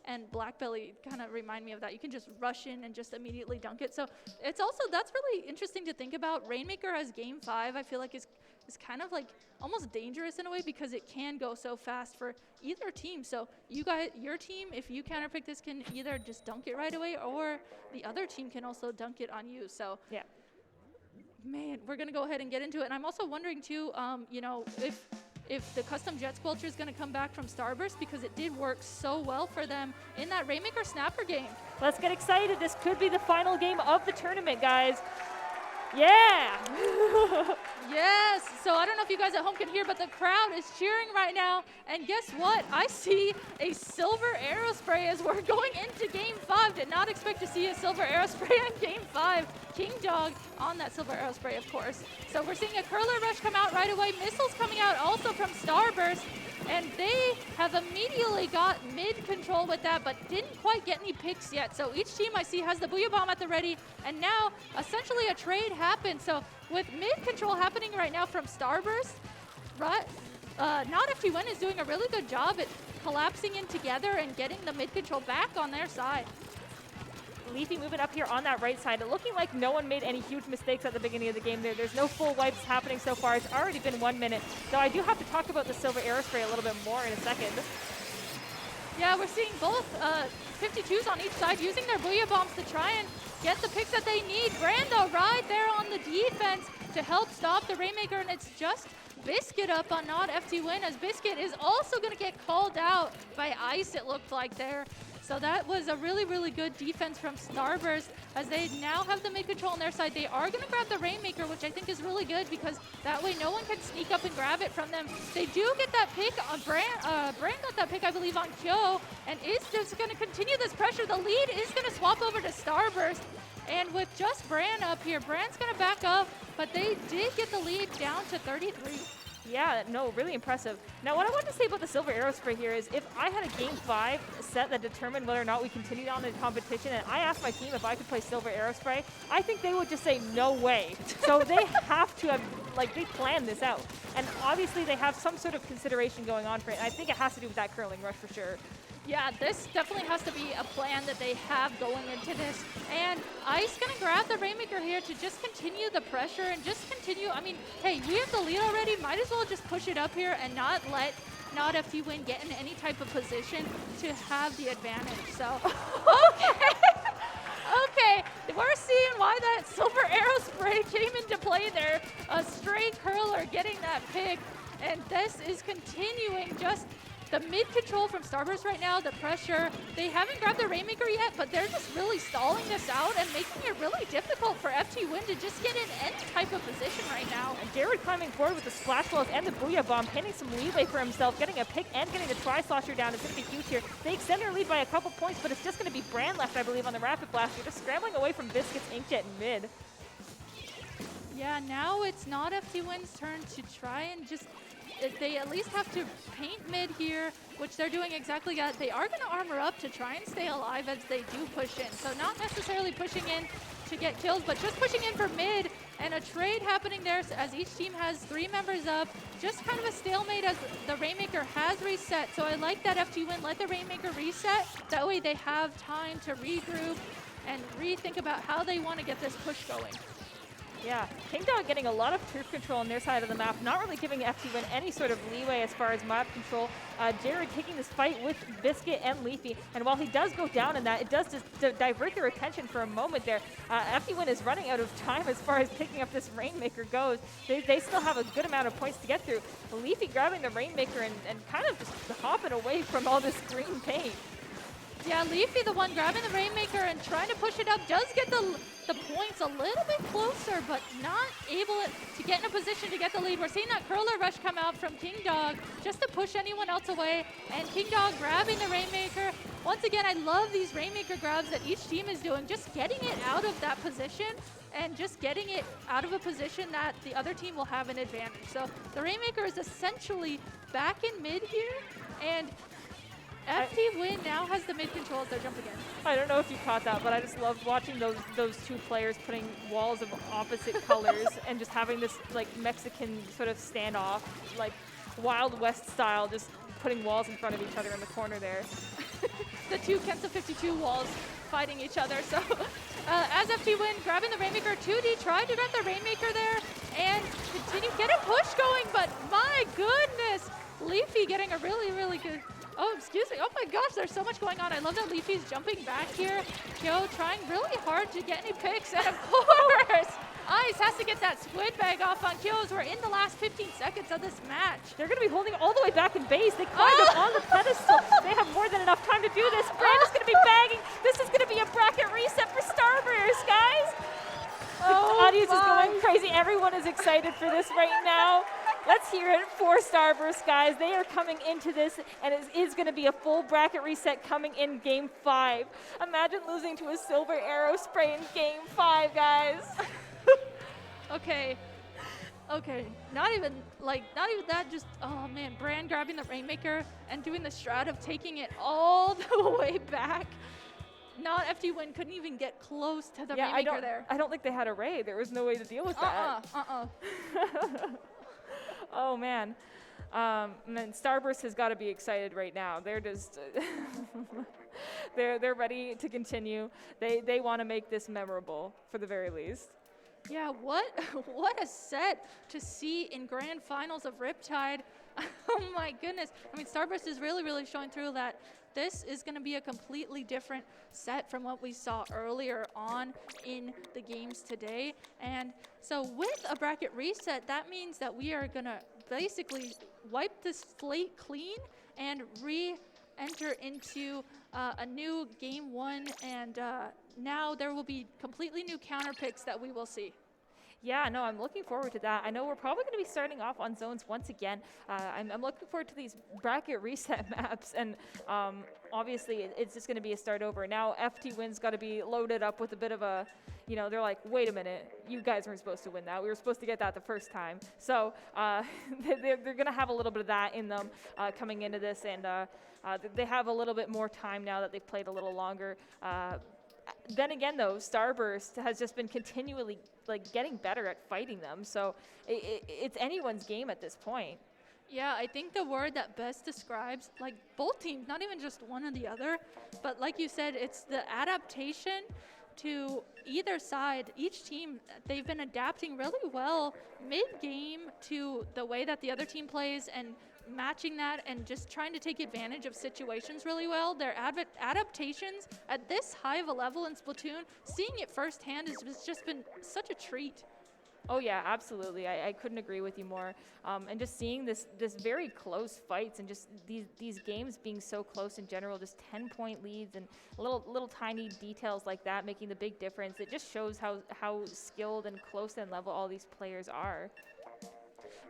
and Black Belly kind of remind me of that. You can just rush in and just immediately dunk it. So it's also, that's really interesting to think about. Rainmaker as game 5, I feel like is kind of like almost dangerous in a way, because it can go so fast for either team. So you guys, your team, if you counterpick this, can either just dunk it right away, or the other team can also dunk it on you. So yeah, man, we're gonna go ahead and get into it. And I'm also wondering too, if the custom jet squelcher is going to come back from Starburst, because it did work so well for them in that Rainmaker Snapper game. Let's get excited. This could be the final game of the tournament, guys. Yeah! Yes! So I don't know if you guys at home can hear, but the crowd is cheering right now. And guess what? I see a silver Aerospray as we're going into game 5. Did not expect to see a silver Aerospray in game 5. King Dog on that silver Aerospray, of course. So we're seeing a Curler Rush come out right away. Missiles coming out also from Starburst. And they have immediately got mid-control with that, but didn't quite get any picks yet. So each team I see has the Booyah Bomb at the ready, and now essentially a trade happened. So with mid-control happening right now from Starburst, right, Not FT Win is doing a really good job at collapsing in together and getting the mid-control back on their side. Leafy moving up here on that right side. Looking like no one made any huge mistakes at the beginning of the game there. There's no full wipes happening so far. It's already been 1 minute. So I do have to talk about the silver Aerospray a little bit more in a second. Yeah, we're seeing both 52s on each side using their Booyah Bombs to try and get the picks that they need. Brando right there on the defense to help stop the Rainmaker, and it's just Biscuit up on not FT Win, as Biscuit is also going to get called out by Ice, it looked like there. So that was a really, really good defense from Starburst, as they now have the mid-control on their side. They are going to grab the Rainmaker, which I think is really good, because that way no one can sneak up and grab it from them. They do get that pick. Brand got that pick, I believe, on Kyo, and is just going to continue this pressure. The lead is going to swap over to Starburst. And with just Brand up here, Brand's going to back up, but they did get the lead down to 33. Yeah, no, really impressive. Now, what I want to say about the Silver Aerospray here is if I had a Game 5 set that determined whether or not we continued on the competition, and I asked my team if I could play Silver Aerospray, I think they would just say, no way. So they have to have, like, they planned this out. And obviously they have some sort of consideration going on for it, and I think it has to do with that curling rush for sure. Yeah, this definitely has to be a plan that they have going into this. And Ice gonna grab the Rainmaker here to just continue the pressure and just continue. I mean, hey, we have the lead already. Might as well just push it up here and not let not FT Win get in any type of position to have the advantage. So, okay. Okay, we're seeing why that silver arrow spray came into play there. A stray curler getting that pick. And this is continuing just the mid control from Starburst right now, the pressure. They haven't grabbed the Rainmaker yet, but they're just really stalling this out and making it really difficult for FT Win to just get in any type of position right now. And Jared climbing forward with the splash walls and the Booyah Bomb, pinning some leeway for himself, getting a pick and getting the Tri-Slosher down is going to be huge here. They extend their lead by a couple points, but it's just going to be Brand left, I believe, on the Rapid Blast. They're just scrambling away from Biscuit's Inkjet in mid. Yeah, now it's not FT Win's turn to try and just, they at least have to paint mid here, which they're doing exactly that. They are going to armor up to try and stay alive as they do push in. So not necessarily pushing in to get kills, but just pushing in for mid, and a trade happening there as each team has 3 members up. Just kind of a stalemate as the Rainmaker has reset. So I like that FT Win let the Rainmaker reset. That way they have time to regroup and rethink about how they want to get this push going. Yeah, Kingdog getting a lot of turf control on their side of the map, not really giving FT Win any sort of leeway as far as map control. Jared taking this fight with Biscuit and Leafy, and while he does go down in that, it does just divert their attention for a moment there. FT Win is running out of time as far as picking up this Rainmaker goes. They still have a good amount of points to get through. Leafy grabbing the Rainmaker and kind of just hopping away from all this green paint. Yeah, Leafy, the one grabbing the Rainmaker and trying to push it up, does get the points a little bit closer, but not able to get in a position to get the lead. We're seeing that curler rush come out from Kingdog just to push anyone else away, and Kingdog grabbing the Rainmaker. Once again, I love these Rainmaker grabs that each team is doing, just getting it out of that position and just getting it out of a position that the other team will have an advantage. So the Rainmaker is essentially back in mid here, and FT Win now has the mid control as they're jumping in. I don't know if you caught that, but I just loved watching those 2 players putting walls of opposite colors and just having this like Mexican sort of standoff, like Wild West style, just putting walls in front of each other in the corner there. The 2 Kensa 52 walls fighting each other. So as FT Win grabbing the Rainmaker, 2D tried to grab the Rainmaker there and continue get a push going, but my goodness, Leafy getting a really, really good. Oh, excuse me. Oh my gosh, there's so much going on. I love that Leafy's jumping back here. Kyo trying really hard to get any picks. And of course, Ice has to get that squid bag off on Kyo as we're in the last 15 seconds of this match. They're going to be holding all the way back in base. They climbed up on the pedestal. They have more than enough time to do this. Brand is going to be bagging. This is going to be a bracket reset for Starburst, guys. The audience is going crazy. Everyone is excited for this right now. Let's hear it for Starburst, guys. They are coming into this, and it is going to be a full bracket reset coming in Game 5. Imagine losing to a silver arrow spray in Game 5, guys. Okay. Not even that, just, oh man, Brand grabbing the Rainmaker and doing the strat of taking it all the way back. Not FT Win couldn't even get close to the Rainmaker there. I don't think they had a Ray. There was no way to deal with that. Oh man. And then Starburst has got to be excited right now. They're just they're ready to continue. They want to make this memorable for the very least. Yeah, what a set to see in grand finals of Riptide. Oh my goodness. I mean, Starburst is really, really showing through that this is going to be a completely different set from what we saw earlier on in the games today. And so with a bracket reset, that means that we are going to basically wipe this slate clean and re-enter into a new game 1. And now there will be completely new counter picks that we will see. Yeah, no, I'm looking forward to that. I know we're probably going to be starting off on zones once again. I'm looking forward to these bracket reset maps, and obviously it's just going to be a start over. Now FT Win's got to be loaded up with a bit of a, they're like, wait a minute, you guys weren't supposed to win that. We were supposed to get that the first time. So they're going to have a little bit of that in them coming into this, and they have a little bit more time now that they've played a little longer. Then again, though, Starburst has just been continually getting better at fighting them. So it's anyone's game at this point. Yeah, I think the word that best describes like both teams, not even just one or the other, but like you said, it's the adaptation to either side. Each team, they've been adapting really well mid-game to the way that the other team plays and matching that and just trying to take advantage of situations really well. Their adaptations at this high of a level in Splatoon, seeing it firsthand has just been such a treat. Oh yeah, absolutely. I couldn't agree with you more. And just seeing this very close fights and just these games being so close in general, just 10-point leads and little tiny details like that making the big difference. It just shows how skilled and close in level all these players are.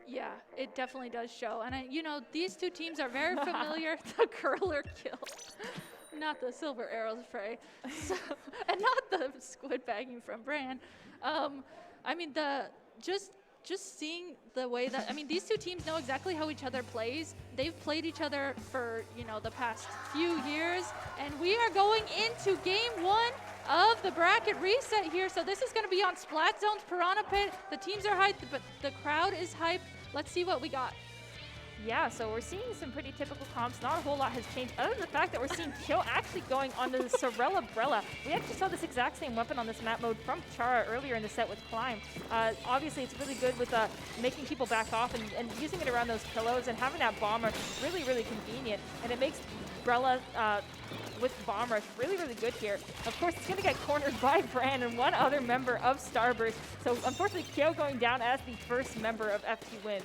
Yeah, it definitely does show. And these two teams are very familiar. The curler kill. Not the silver arrow spray. So, and not the squid bagging from Bran. I mean, just seeing the way that, these two teams know exactly how each other plays. They've played each other for, the past few years, and we are going into game 1 of the bracket reset here. So this is going to be on Splat Zone's Piranha Pit. The teams are hyped, but the crowd is hyped. Let's see what we got. Yeah, so we're seeing some pretty typical comps. Not a whole lot has changed, other than the fact that we're seeing Kyo actually going onto the Sorella Brella. We actually saw this exact same weapon on this map mode from Chara earlier in the set with Climb. Obviously, it's really good with making people back off and using it around those pillows, and having that bomber really, really convenient. And it makes Brella with Bomb Rush really, really good here. Of course, it's going to get cornered by Bran and one other member of Starburst. So unfortunately, Kyo going down as the first member of FT Win.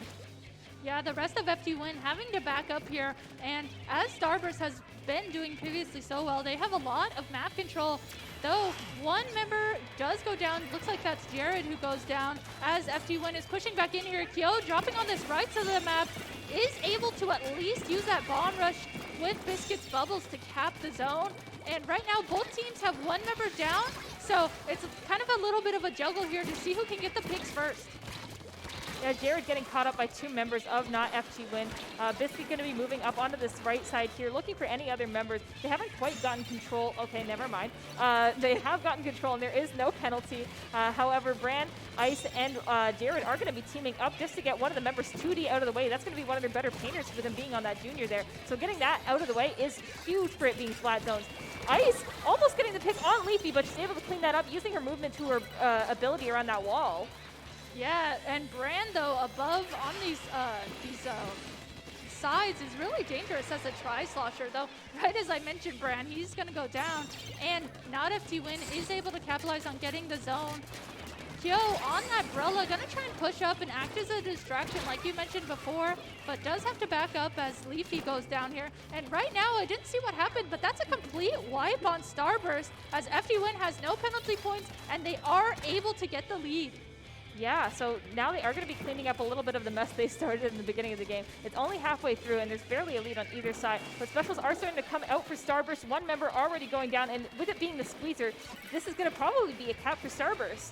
Yeah, the rest of FT Win having to back up here, and as Starburst has been doing previously so well, they have a lot of map control, though one member does go down. Looks like that's Jared who goes down as FT Win is pushing back in here. Kyo dropping on this right side of the map is able to at least use that Bomb Rush with Biscuit's Bubbles to cap the zone. And right now, both teams have one member down, so it's kind of a little bit of a juggle here to see who can get the picks first. Yeah, Jared getting caught up by two members of not FT Win. Biscuit going to be moving up onto this right side here, looking for any other members. They haven't quite gotten control. Okay, never mind. They have gotten control, and there is no penalty. However, Bran, Ice, and Jared are going to be teaming up just to get one of the members 2D out of the way. That's going to be one of their better painters for them being on that junior there. So getting that out of the way is huge for it being flat zones. Ice almost getting the pick on Leafy, but she's able to clean that up using her movement to her ability around that wall. Yeah, and Bran, though, above on these sides is really dangerous as a tri-slosher, though. Right as I mentioned, Bran, he's going to go down, and not FT Win is able to capitalize on getting the zone. Kyo on that Brella, going to try and push up and act as a distraction like you mentioned before, but does have to back up as Leafy goes down here. And right now, I didn't see what happened, but that's a complete wipe on Starburst as FT Win has no penalty points, and they are able to get the lead. Yeah, so now they are going to be cleaning up a little bit of the mess they started in the beginning of the game. It's only halfway through, and there's barely a lead on either side. But specials are starting to come out for Starburst. One member already going down, and with it being the squeezer, this is going to probably be a cap for Starburst.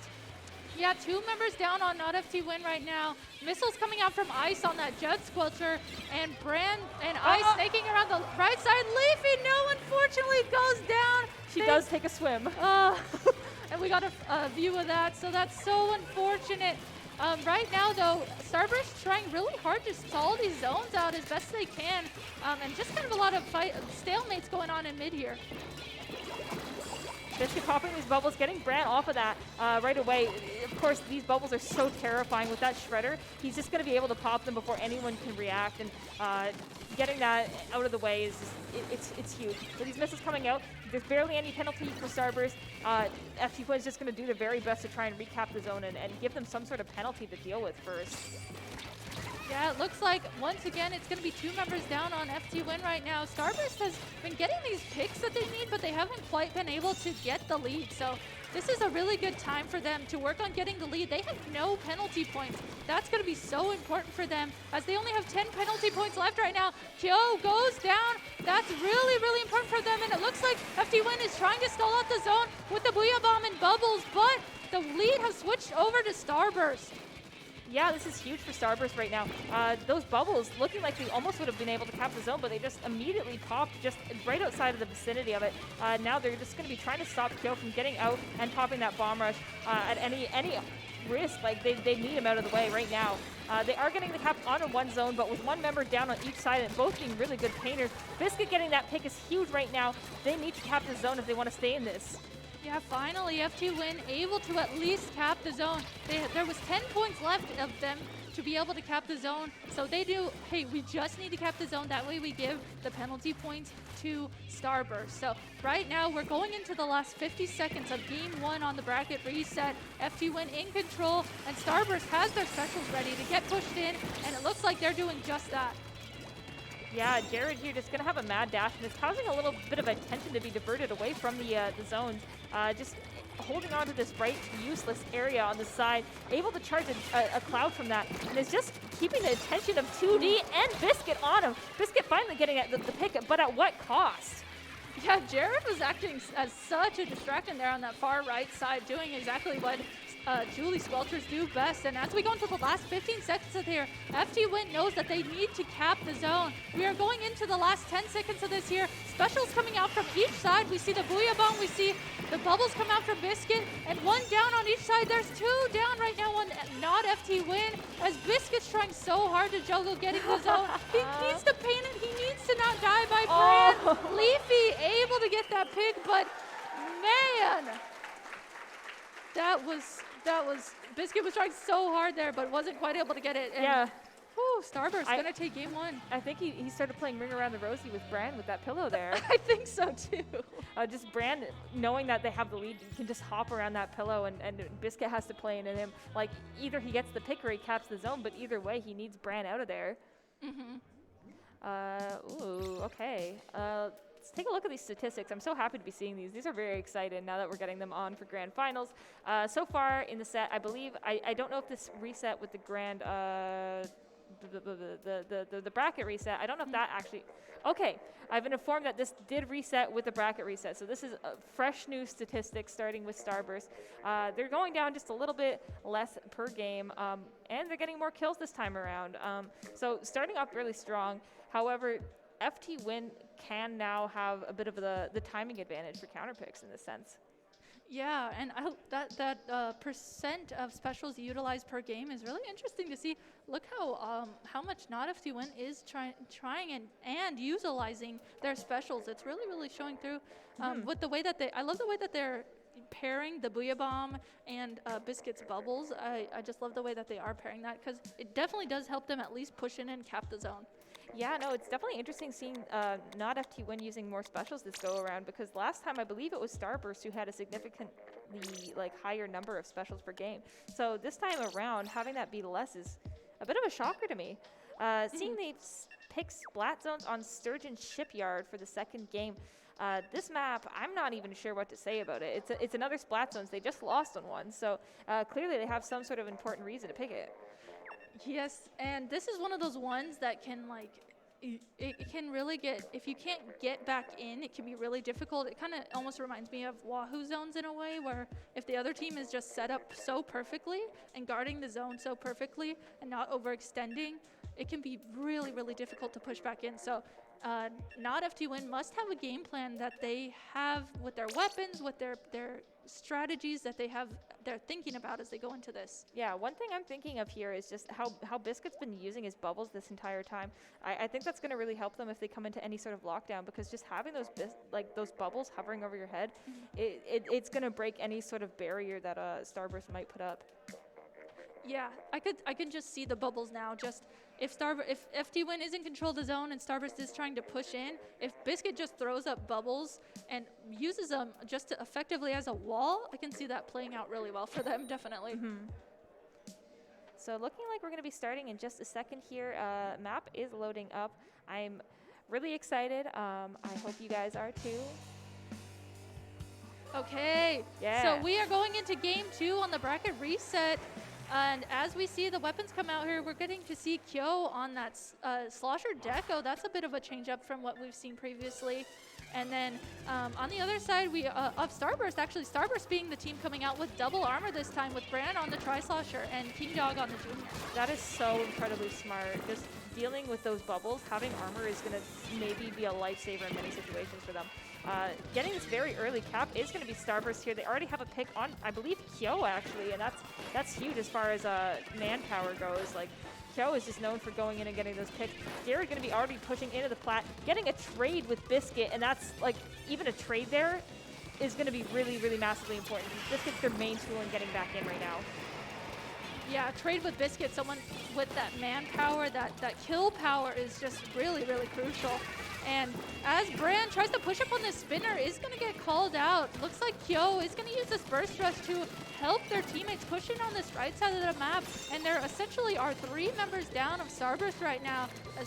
Yeah, two members down on not FT Win right now. Missiles coming out from Ice on that Jet Squelcher, and Bran and Ice snaking around the right side. Leafy, no, unfortunately, goes down. She does take a swim. And we got a view of that, so that's so unfortunate. Right now, though, Starburst trying really hard to stall these zones out as best they can, and just kind of a lot of stalemates going on in mid here. Biscuit popping these bubbles, getting Bran off of that right away. Of course, these bubbles are so terrifying with that Shredder. He's just going to be able to pop them before anyone can react, and getting that out of the way is just, it's huge. With these missiles coming out, there's barely any penalty for Starburst. FT is just going to do their very best to try and recap the zone and give them some sort of penalty to deal with first. Yeah, it looks like, once again, it's going to be two members down on FT Win right now. Starburst has been getting these picks that they need, but they haven't quite been able to get the lead. So this is a really good time for them to work on getting the lead. They have no penalty points. That's going to be so important for them, as they only have 10 penalty points left right now. Kyo goes down. That's really, really important for them, and it looks like FT Win is trying to stall out the zone with the Booyah Bomb and Bubbles, but the lead has switched over to Starburst. Yeah, this is huge for Starburst right now. Those bubbles looking like they almost would have been able to cap the zone, but they just immediately popped just right outside of the vicinity of it. Now they're just going to be trying to stop Kyo from getting out and popping that Bomb Rush at any risk. Like, they need him out of the way right now. They are getting the cap on one zone, but with one member down on each side and both being really good painters, Biscuit getting that pick is huge right now. They need to cap the zone if they want to stay in this. Yeah, finally, FT Win able to at least cap the zone. There was 10 points left of them to be able to cap the zone. So they do, hey, we just need to cap the zone. That way we give the penalty points to Starburst. So right now we're going into the last 50 seconds of game 1 on the bracket reset. FT Win in control, and Starburst has their specials ready to get pushed in, and it looks like they're doing just that. Yeah, Jared here just going to have a mad dash, and it's causing a little bit of attention to be diverted away from the zones. Just holding on to this bright, useless area on the side, able to charge a cloud from that, and is just keeping the attention of 2D and Biscuit on him. Biscuit finally getting at the pick, but at what cost? Yeah, Jared was acting as such a distraction there on that far right side, doing exactly what Julie Squelchers do best. And as we go into the last 15 seconds of here, FT Win knows that they need to cap the zone. We are going into the last 10 seconds of this here. Specials coming out from each side. We see the Booyah Bomb, we see the bubbles come out from Biscuit, and one down on each side. There's 2 down right now on not FT Win, as Biscuit's trying so hard to juggle getting the zone. He needs to paint it. He needs to not die by Brand. Leafy able to get that pick, but man, that was Biscuit was trying so hard there, but wasn't quite able to get it. And yeah. Whew, Starburst gonna take game 1. I think he started playing Ring Around the Rosie with Brand with that pillow there. I think so too. Just Brand, knowing that they have the lead, you can just hop around that pillow, and Biscuit has to play into him. Like, either he gets the pick or he caps the zone, but either way, he needs Brand out of there. Ooh, okay. Let's take a look at these statistics. I'm so happy to be seeing these. These are very exciting now that we're getting them on for grand finals. So far in the set, I believe, I don't know if this reset with the grand, the bracket reset, I don't know if that actually, okay. I've been informed that this did reset with the bracket reset. So this is fresh new statistics starting with Starburst. They're going down just a little bit less per game, and they're getting more kills this time around. So starting off really strong. However, FT Win can now have a bit of the timing advantage for counter picks in this sense. Yeah, and I hope that percent of specials utilized per game is really interesting to see. Look how much not FT Win is trying and utilizing their specials. It's really showing through with the way that I love the way that they're pairing the Booyah Bomb and Biscuit's bubbles. I just love the way that they are pairing that, because it definitely does help them at least push in and cap the zone. Yeah, no, it's definitely interesting seeing not FT Win using more specials this go around, because last time I believe it was Starburst who had a significantly higher number of specials per game. So this time around, having that be less is a bit of a shocker to me. Seeing they pick Splat Zones on Sturgeon Shipyard for the second game. This map, I'm not even sure what to say about it. It's another Splat Zones. They just lost on one, so clearly they have some sort of important reason to pick it. Yes, and this is one of those ones that can it can really get, if you can't get back in, it can be really difficult. It kind of almost reminds me of Wahoo zones in a way, where if the other team is just set up so perfectly and guarding the zone so perfectly and not overextending, it can be really difficult to push back in. So not FT Win must have a game plan that they have with their weapons, with their strategies that they're thinking about as they go into this. Yeah, one thing I'm thinking of here is just how Biscuit's been using his bubbles this entire time. I think that's going to really help them if they come into any sort of lockdown, because just having those bubbles hovering over your head, it's going to break any sort of barrier that Starburst might put up. Yeah, I can just see the bubbles now. Just if FT Win is in control of the zone and Starburst is trying to push in, if Biscuit just throws up bubbles and uses them just effectively as a wall, I can see that playing out really well for them, definitely. So looking like we're going to be starting in just a second here. Map is loading up. I'm really excited. I hope you guys are too. Okay, yeah. So we are going into game 2 on the bracket reset. And as we see the weapons come out here, we're getting to see Kyo on that Slosher Deco. That's a bit of a change up from what we've seen previously. And then on the other side, we of Starburst, actually Starburst being the team coming out with double armor this time, with Bran on the Tri-Slosher and King Dog on the Junior. That is so incredibly smart. Just dealing with those bubbles, having armor is going to maybe be a lifesaver in many situations for them. Getting this very early cap is going to be Starburst here. They already have a pick on, I believe, Kyo actually, and that's huge as far as manpower goes. Like, Kyo is just known for going in and getting those picks. Jared going to be already pushing into the plat, getting a trade with Biscuit, and that's like, even a trade there is going to be really, really massively important because Biscuit's their main tool in getting back in right now. Yeah, trade with Biscuit, someone with that manpower, that kill power is just really, really crucial. And as Brand tries to push up on this spinner, is going to get called out. Looks like Kyo is going to use this burst rush to help their teammates push in on this right side of the map. And there essentially are 3 members down of Starburst right now, as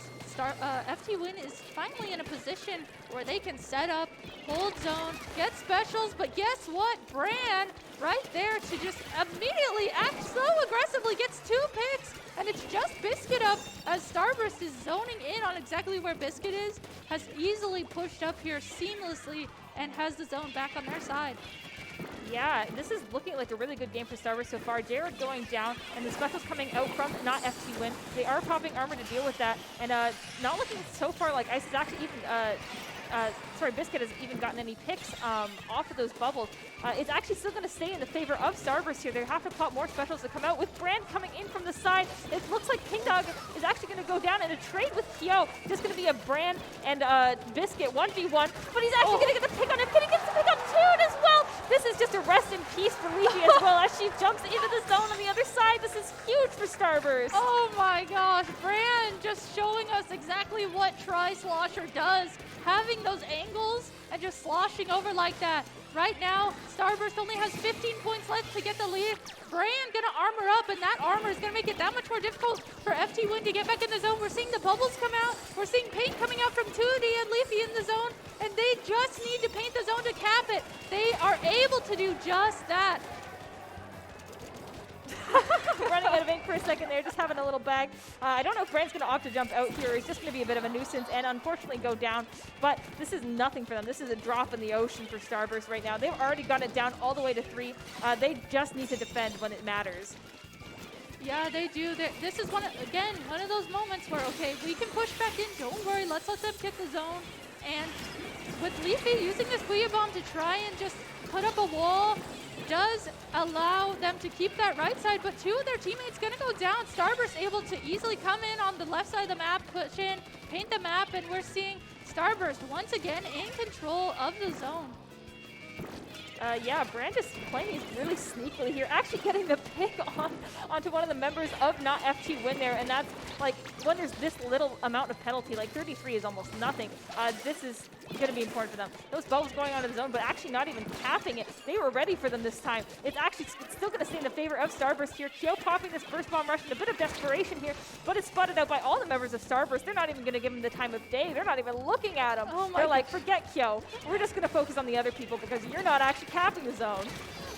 FT Win is finally in a position where they can set up, hold zone, get specials. But guess what? Brand right there to just immediately act so aggressively, gets 2 picks. And it's just Biscuit up as Starburst is zoning in on exactly where Biscuit is, has easily pushed up here seamlessly and has the zone back on their side. Yeah, this is looking like a really good game for Starburst so far. Jared going down, and the specials coming out from not FT Win. They are popping armor to deal with that, and not looking so far like Ice is actually even, Biscuit has even gotten any picks off of those bubbles. It's actually still going to stay in the favor of Starburst here. They have to pop more specials to come out. With Brand coming in from the side, it looks like King Dog is actually going to go down in a trade with Kyo. Just going to be a Brand and Biscuit 1v1, but he's actually going to get the pick on him. Can he get the pick on Toon as well? This is just a rest in peace for Leafy as well as she jumps into the zone on the other side. This is huge for Starburst. Oh my gosh, Brand just showing us exactly what Tri-Slosher does. Having those angles and just sloshing over like that. Right now, Starburst only has 15 points left to get the lead. Brand gonna armor up, and that armor is gonna make it that much more difficult for FT Win to get back in the zone. We're seeing the bubbles come out. We're seeing paint coming out from 2D and Leafy in the zone, and they just need to paint the zone to cap it. They are able to do just that. Running out of ink for a second there, just having a little bag. I don't know if Brand's going to opt to jump out here. He's just going to be a bit of a nuisance and unfortunately go down. But this is nothing for them. This is a drop in the ocean for Starburst right now. They've already got it down all the way to 3. They just need to defend when it matters. Yeah, they do. This is one of those moments where, okay, we can push back in. Don't worry. Let's let them get the zone. And with Leafy using this Booyah Bomb to try and just put up a wall, does allow them to keep that right side, but 2 of their teammates gonna go down. Starburst able to easily come in on the left side of the map, push in, paint the map, and we're seeing Starburst once again in control of the zone. Yeah, Brand is playing these really sneakily here, actually getting the pick onto one of the members of not FT Win there, and that's like, when there's this little amount of penalty, like 33 is almost nothing, this is going to be important for them. Those bubbles going onto the zone, but actually not even capping it. They were ready for them this time. It's still going to stay in the favor of Starburst here. Kyo popping this burst bomb rush in a bit of desperation here, but it's spotted out by all the members of Starburst. They're not even going to give him the time of day. They're not even looking at him. Oh my They're like, forget Kyo. We're just going to focus on the other people because you're not actually capping the zone.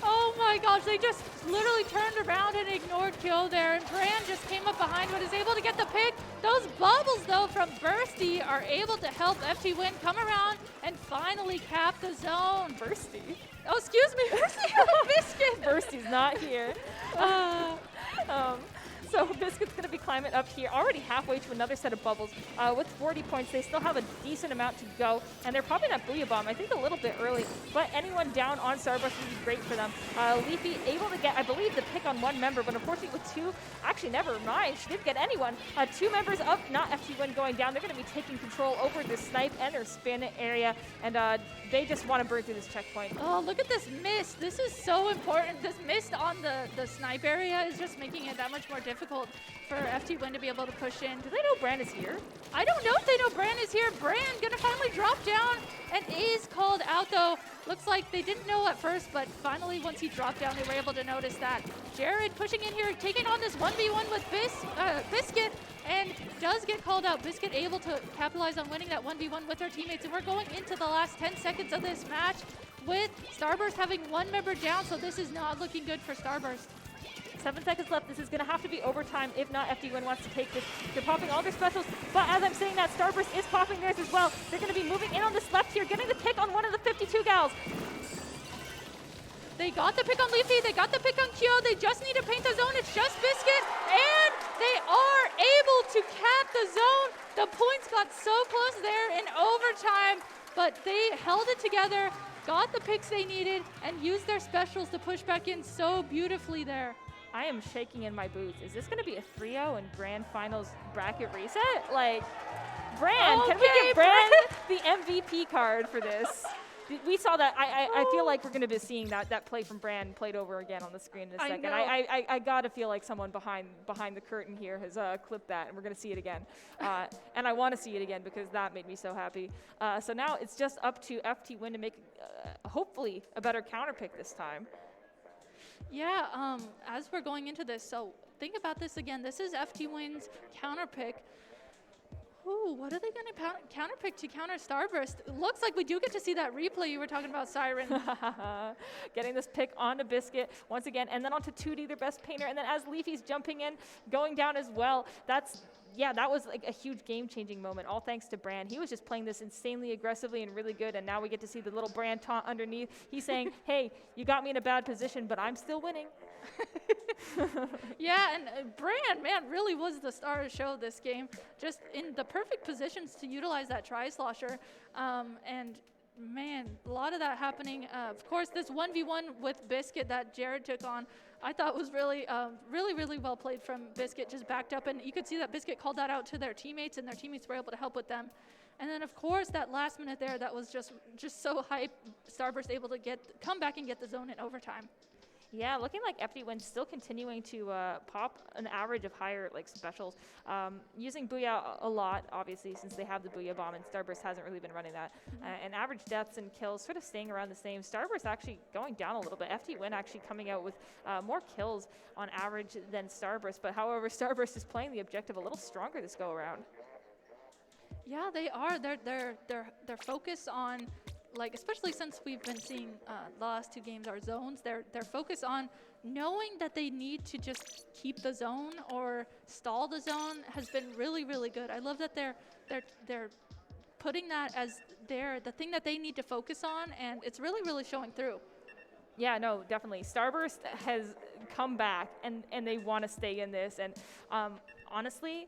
Oh my gosh, they just literally turned around and ignored Kyo there, and Brand just came up behind but is able to get the pick. Those bubbles, though, from Bursty are able to help FT Win come around and finally cap the zone. Bursty? Oh, excuse me, Bursty. Biscuit. Bursty's not here. So Biscuit's going to be climbing up here, already halfway to another set of bubbles. With 40 points, they still have a decent amount to go, and they're popping that Booyah Bomb, I think a little bit early, but anyone down on Starburst would be great for them. Leafy able to get, I believe, the pick on 1 member, but unfortunately with 2, actually never mind, she didn't get anyone. 2 members of not FT Win going down. They're going to be taking control over their snipe and their spin area, and they just want to burn through this checkpoint. Oh, look at this mist. This is so important. This mist on the snipe area is just making it that much more difficult for FT Win to be able to push in. Do they know Brand is here? I don't know if they know Brand is here. Brand gonna finally drop down and is called out, though. Looks like they didn't know at first, but finally once he dropped down, they were able to notice that. Jared pushing in here, taking on this 1v1 with Biscuit, and does get called out. Biscuit able to capitalize on winning that 1v1 with her teammates, and we're going into the last 10 seconds of this match with Starburst having 1 member down, so this is not looking good for Starburst. 7 seconds left. This is going to have to be overtime if not FT Win wants to take this. They're popping all their specials, but as I'm saying that, Starburst is popping theirs as well. They're going to be moving in on this left here, getting the pick on one of the 52 gals. They got the pick on Leafy, they got the pick on Kyo, they just need to paint the zone, it's just Biscuit, and they are able to cap the zone. The points got so close there in overtime. but they held it together, got the picks they needed, and used their specials to push back in so beautifully there. I am shaking in my boots. Is this going to be a 3-0 in Grand Finals bracket reset? Like, Bran, can we Okay, give Bran the MVP card for this? We saw that. I feel like we're going to be seeing that play from Bran played over again on the screen in a second. I got to feel like someone behind the curtain here has clipped that, and we're going to see it again. And I want to see it again because that made me so happy. So now it's just up to FT Win to make, hopefully, a better counter pick this time. Yeah, as we're going into this, so think about this again. This is FT Win's counter pick. Ooh, what are they going to counter pick to counter Starburst? It looks like we do get to see that replay you were talking about, Siren. Getting this pick onto Biscuit once again, and then onto 2D, their best painter, and then as Leafy's jumping in, going down as well. That was like a huge game-changing moment, all thanks to Bran. He was just playing this insanely aggressively and really good, and now we get to see the little Bran taunt underneath. He's saying, hey, you got me in a bad position, but I'm still winning. Yeah, and Bran, man, really was the star of the show this game. Just in the perfect positions to utilize that tri-slosher. And man, a lot of that happening. Of course, this 1v1 with Biscuit that Jared took on, I thought was really, really well played from Biscuit, just backed up. And you could see that Biscuit called that out to their teammates, and their teammates were able to help with them. And then, of course, that last minute there, that was just so hype. Starburst able to come back and get the zone in overtime. Yeah, looking like FD Win still continuing to pop an average of higher like specials, using Booyah a lot, obviously, since they have the Booyah Bomb, and Starburst hasn't really been running that. And average deaths and kills sort of staying around the same. Starburst actually going down a little bit. FD Win actually coming out with more kills on average than Starburst, but however, Starburst is playing the objective a little stronger this go around. Yeah, they are. They're focused on, like, especially since we've been seeing the last two games, our zones, they're focused on knowing that they need to just keep the zone or stall the zone has been really good. I love that they're putting that as the thing that they need to focus on, and it's really showing through. Yeah, no, definitely. Starburst has come back, and they want to stay in this, and honestly,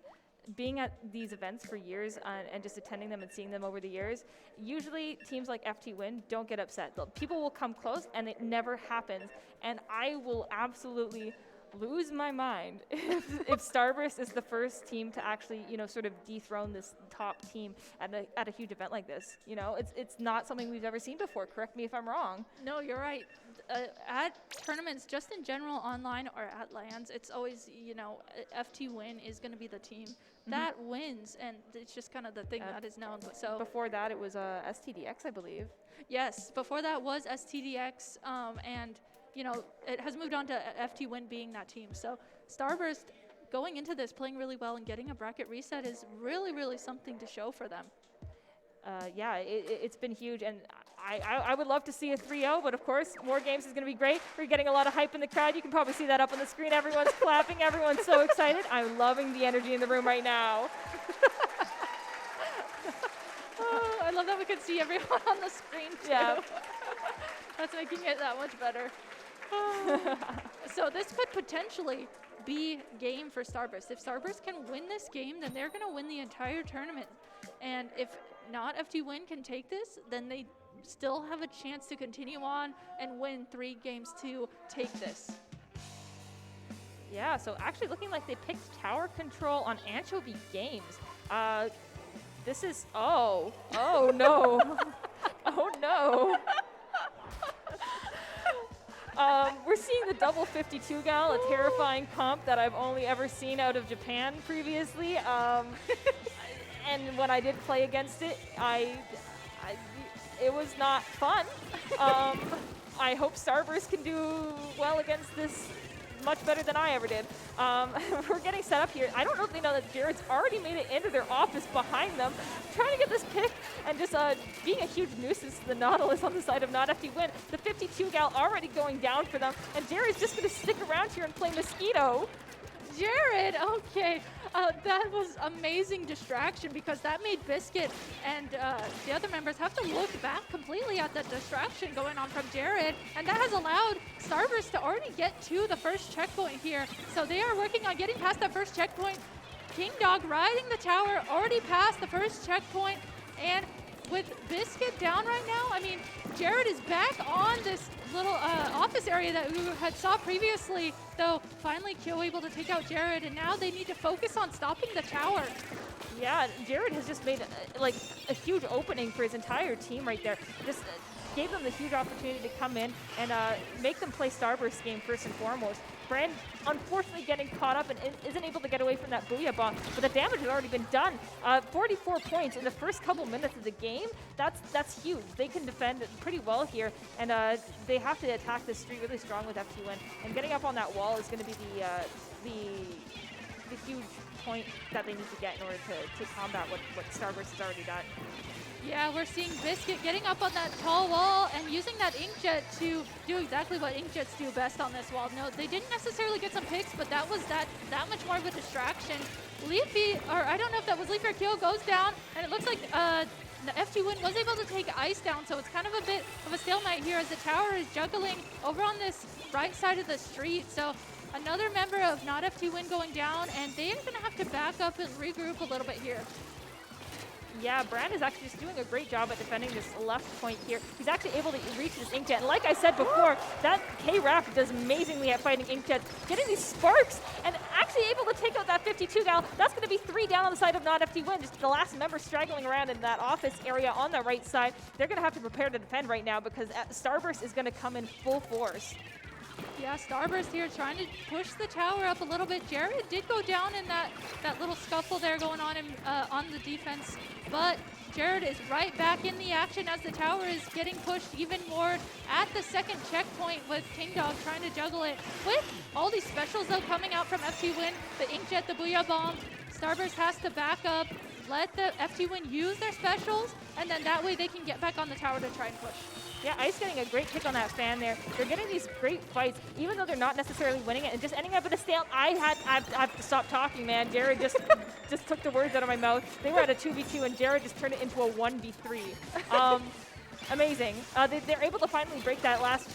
being at these events for years and just attending them and seeing them over the years, usually teams like FT Win don't get upset. People will come close and it never happens. And I will absolutely lose my mind if Starburst is the first team to actually, sort of dethrone this top team at a huge event like this. It's not something we've ever seen before. Correct me if I'm wrong. No, you're right. At tournaments, just in general, online or at LANs, it's always, FT Win is going to be the team that wins, and it's just kind of the thing that is known. So before that, it was STDX, I believe. Yes, before that was STDX, and it has moved on to FT Win being that team. So Starburst going into this, playing really well and getting a bracket reset is really something to show for them. Yeah, it's been huge, and I would love to see a 3-0, but of course, more games is going to be great. We're getting a lot of hype in the crowd. You can probably see that up on the screen. Everyone's clapping. Everyone's so excited. I'm loving the energy in the room right now. Oh, I love that we could see everyone on the screen, too. Yeah. That's making it that much better. So this could potentially be game for Starburst. If Starburst can win this game, then they're going to win the entire tournament. And if not, FT Win can take this, then they still have a chance to continue on and win 3 games to take this. Yeah, so actually looking like they picked tower control on Anchovy Games. This is, oh no. Oh no. We're seeing the double 52 gal, a terrifying comp that I've only ever seen out of Japan previously. And when I did play against it, it was not fun. I hope Starburst can do well against this much better than I ever did. We're getting set up here. I don't know if they know that Jared's already made it into their office behind them, trying to get this pick and just being a huge nuisance to the Nautilus on the side of not FT Win. The 52 gal already going down for them, and Jared's just going to stick around here and play Mosquito. Jared, okay. That was amazing distraction because that made Biscuit and the other members have to look back completely at that distraction going on from Jared, and that has allowed Starburst to already get to the first checkpoint here. So they are working on getting past that first checkpoint. King Dog riding the tower, already past the first checkpoint, and with Biscuit down right now, I mean, Jared is back on this little office area that we had saw previously, though finally Kyo able to take out Jared, and now they need to focus on stopping the tower. Yeah, Jared has just made like a huge opening for his entire team right there. Just gave them the huge opportunity to come in and make them play Starburst game first and foremost. Brand unfortunately getting caught up and isn't able to get away from that Booyah Bomb, but the damage has already been done. 44 points in the first couple minutes of the game. That's huge. They can defend pretty well here, and they have to attack this street really strong with FT1. And getting up on that wall is going to be the huge point that they need to get in order to combat what Starburst has already done. Yeah, we're seeing Biscuit getting up on that tall wall and using that Inkjet to do exactly what Inkjets do best on this wall. No, they didn't necessarily get some picks, but that was that much more of a distraction. Leafy, or I don't know if that was Leafy or Kyo, goes down, and it looks like the FT Win was able to take Ice down, so it's kind of a bit of a stalemate here as the tower is juggling over on this right side of the street. So another member of not FT Win going down, and they are going to have to back up and regroup a little bit here. Yeah, Brand is actually just doing a great job at defending this left point here. He's actually able to reach this Inkjet. And like I said before, that K-Rap does amazingly at fighting Inkjets, getting these sparks and actually able to take out that 52 gal. That's going to be 3 down on the side of not FT Win. Just the last member straggling around in that office area on the right side. They're going to have to prepare to defend right now because Starburst is going to come in full force. Yeah, Starburst here trying to push the tower up a little bit. Jared did go down in that little scuffle there going on on the defense, but Jared is right back in the action as the tower is getting pushed even more at the second checkpoint with King Dog trying to juggle it. With all these specials though coming out from FT Win, the Inkjet, the Booyah Bomb, Starburst has to back up, let the FT Win use their specials, and then that way they can get back on the tower to try and push. Yeah, Ice getting a great kick on that fan there. They're getting these great fights, even though they're not necessarily winning it and just ending up in a stale. I have to stop talking, man. Jared just took the words out of my mouth. They were at a 2v2 and Jared just turned it into a 1v3. Amazing. They're able to finally break that last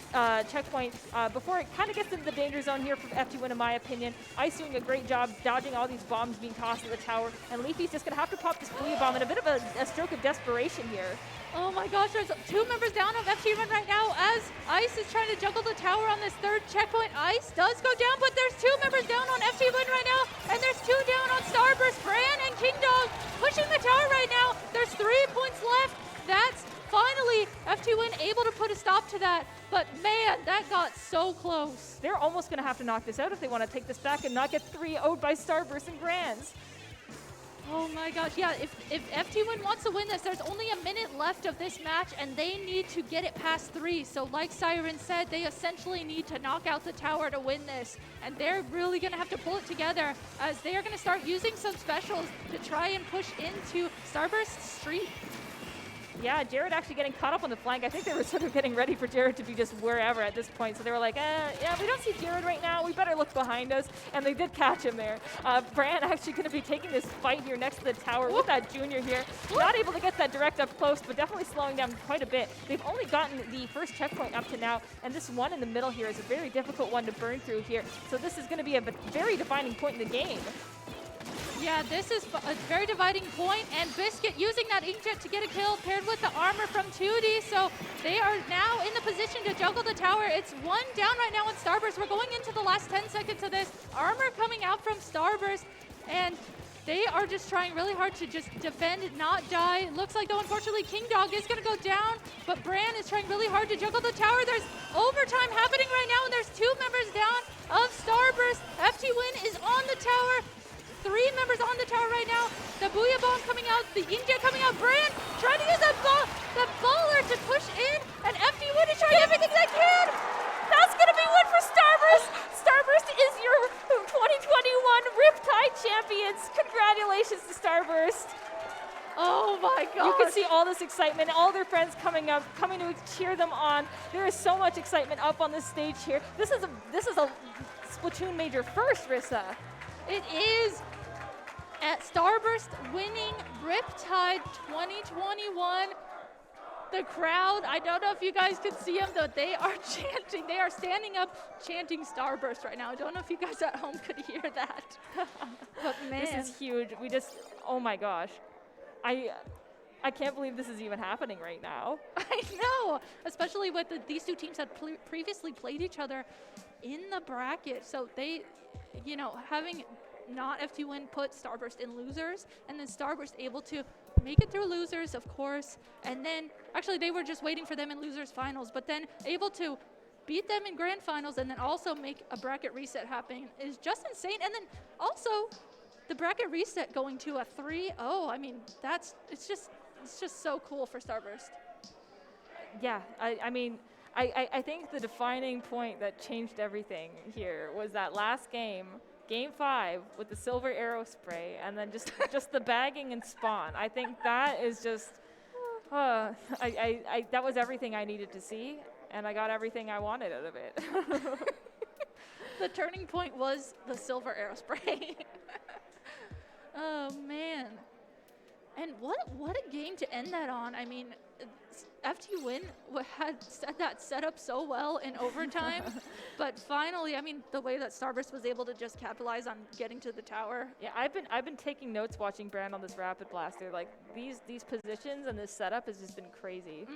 checkpoint before it kind of gets into the danger zone here for FT1 in my opinion. Ice doing a great job dodging all these bombs being tossed at the tower, and Leafy's just going to have to pop this Booyah Bomb in a bit of a stroke of desperation here. Oh my gosh, there's 2 members down of FT1 right now as Ice is trying to juggle the tower on this third checkpoint. Ice does go down, but there's 2 members down on FT1 right now, and there's 2 down on Starburst. Bran and King Dog pushing the tower right now. There's 3 points left. That's finally FT1 able to put a stop to that, but man, that got so close. They're almost going to have to knock this out if they want to take this back and not get 3 owed by Starburst and Grands. Oh my gosh, yeah, if FT1 wants to win this, there's only a minute left of this match, and they need to get it past 3. So like Siren said, they essentially need to knock out the tower to win this, and they're really going to have to pull it together as they are going to start using some specials to try and push into Starburst's street. Yeah, Jared actually getting caught up on the flank. I think they were sort of getting ready for Jared to be just wherever at this point. So they were like, yeah, we don't see Jared right now. We better look behind us. And they did catch him there. Bran actually going to be taking this fight here next to the tower with that junior here. Not able to get that direct up close, but definitely slowing down quite a bit. They've only gotten the first checkpoint up to now, and this one in the middle here is a very difficult one to burn through here. So this is going to be a very defining point in the game. Yeah, this is a very dividing point, and Biscuit using that Inkjet to get a kill paired with the armor from 2D, so they are now in the position to juggle the tower. It's 1 down right now on Starburst. We're going into the last 10 seconds of this. Armor coming out from Starburst, and they are just trying really hard to just defend and not die. Looks like, though, unfortunately, King Dog is going to go down, but Bran is trying really hard to juggle the tower. There's overtime happening right now, and there's 2 members down of Starburst. FT Win is on the tower. 3 members on the tower right now. The Booyah Bomb coming out, the Inkjet coming out. Bran trying to use the baller to push in, and FT1 is trying everything they can. That's going to be one for Starburst. Starburst is your 2021 Riptide champions. Congratulations to Starburst. Oh my god. You can see all this excitement, all their friends coming up, coming to cheer them on. There is so much excitement up on this stage here. This is a Splatoon major first, Rissa. It is at Starburst winning Riptide 2021. The crowd, I don't know if you guys can see them, though, they are chanting. They are standing up chanting Starburst right now. I don't know if you guys at home could hear that. But man. This is huge. Oh my gosh. I can't believe this is even happening right now. I know, especially with these two teams had previously played each other in the bracket. So they, you know, having not FT Win put Starburst in losers, and then Starburst able to make it through losers, of course, and then actually they were just waiting for them in losers finals, but then able to beat them in grand finals and then also make a bracket reset happen is just insane. And then also the bracket reset going to a 3-0. I mean, it's just so cool for Starburst. Yeah, I mean, I think the defining point that changed everything here was that last game, Game 5, with the silver arrow spray, and then just the bagging and spawn. I think that is just, that was everything I needed to see, and I got everything I wanted out of it. The turning point was the silver arrow spray. Oh man. And what a game to end that on. I mean, FT Win had set that set up so well in overtime, but finally, I mean, the way that Starburst was able to just capitalize on getting to the tower. Yeah, I've been taking notes watching Brand on this Rapid Blaster. Like these positions and this setup has just been crazy.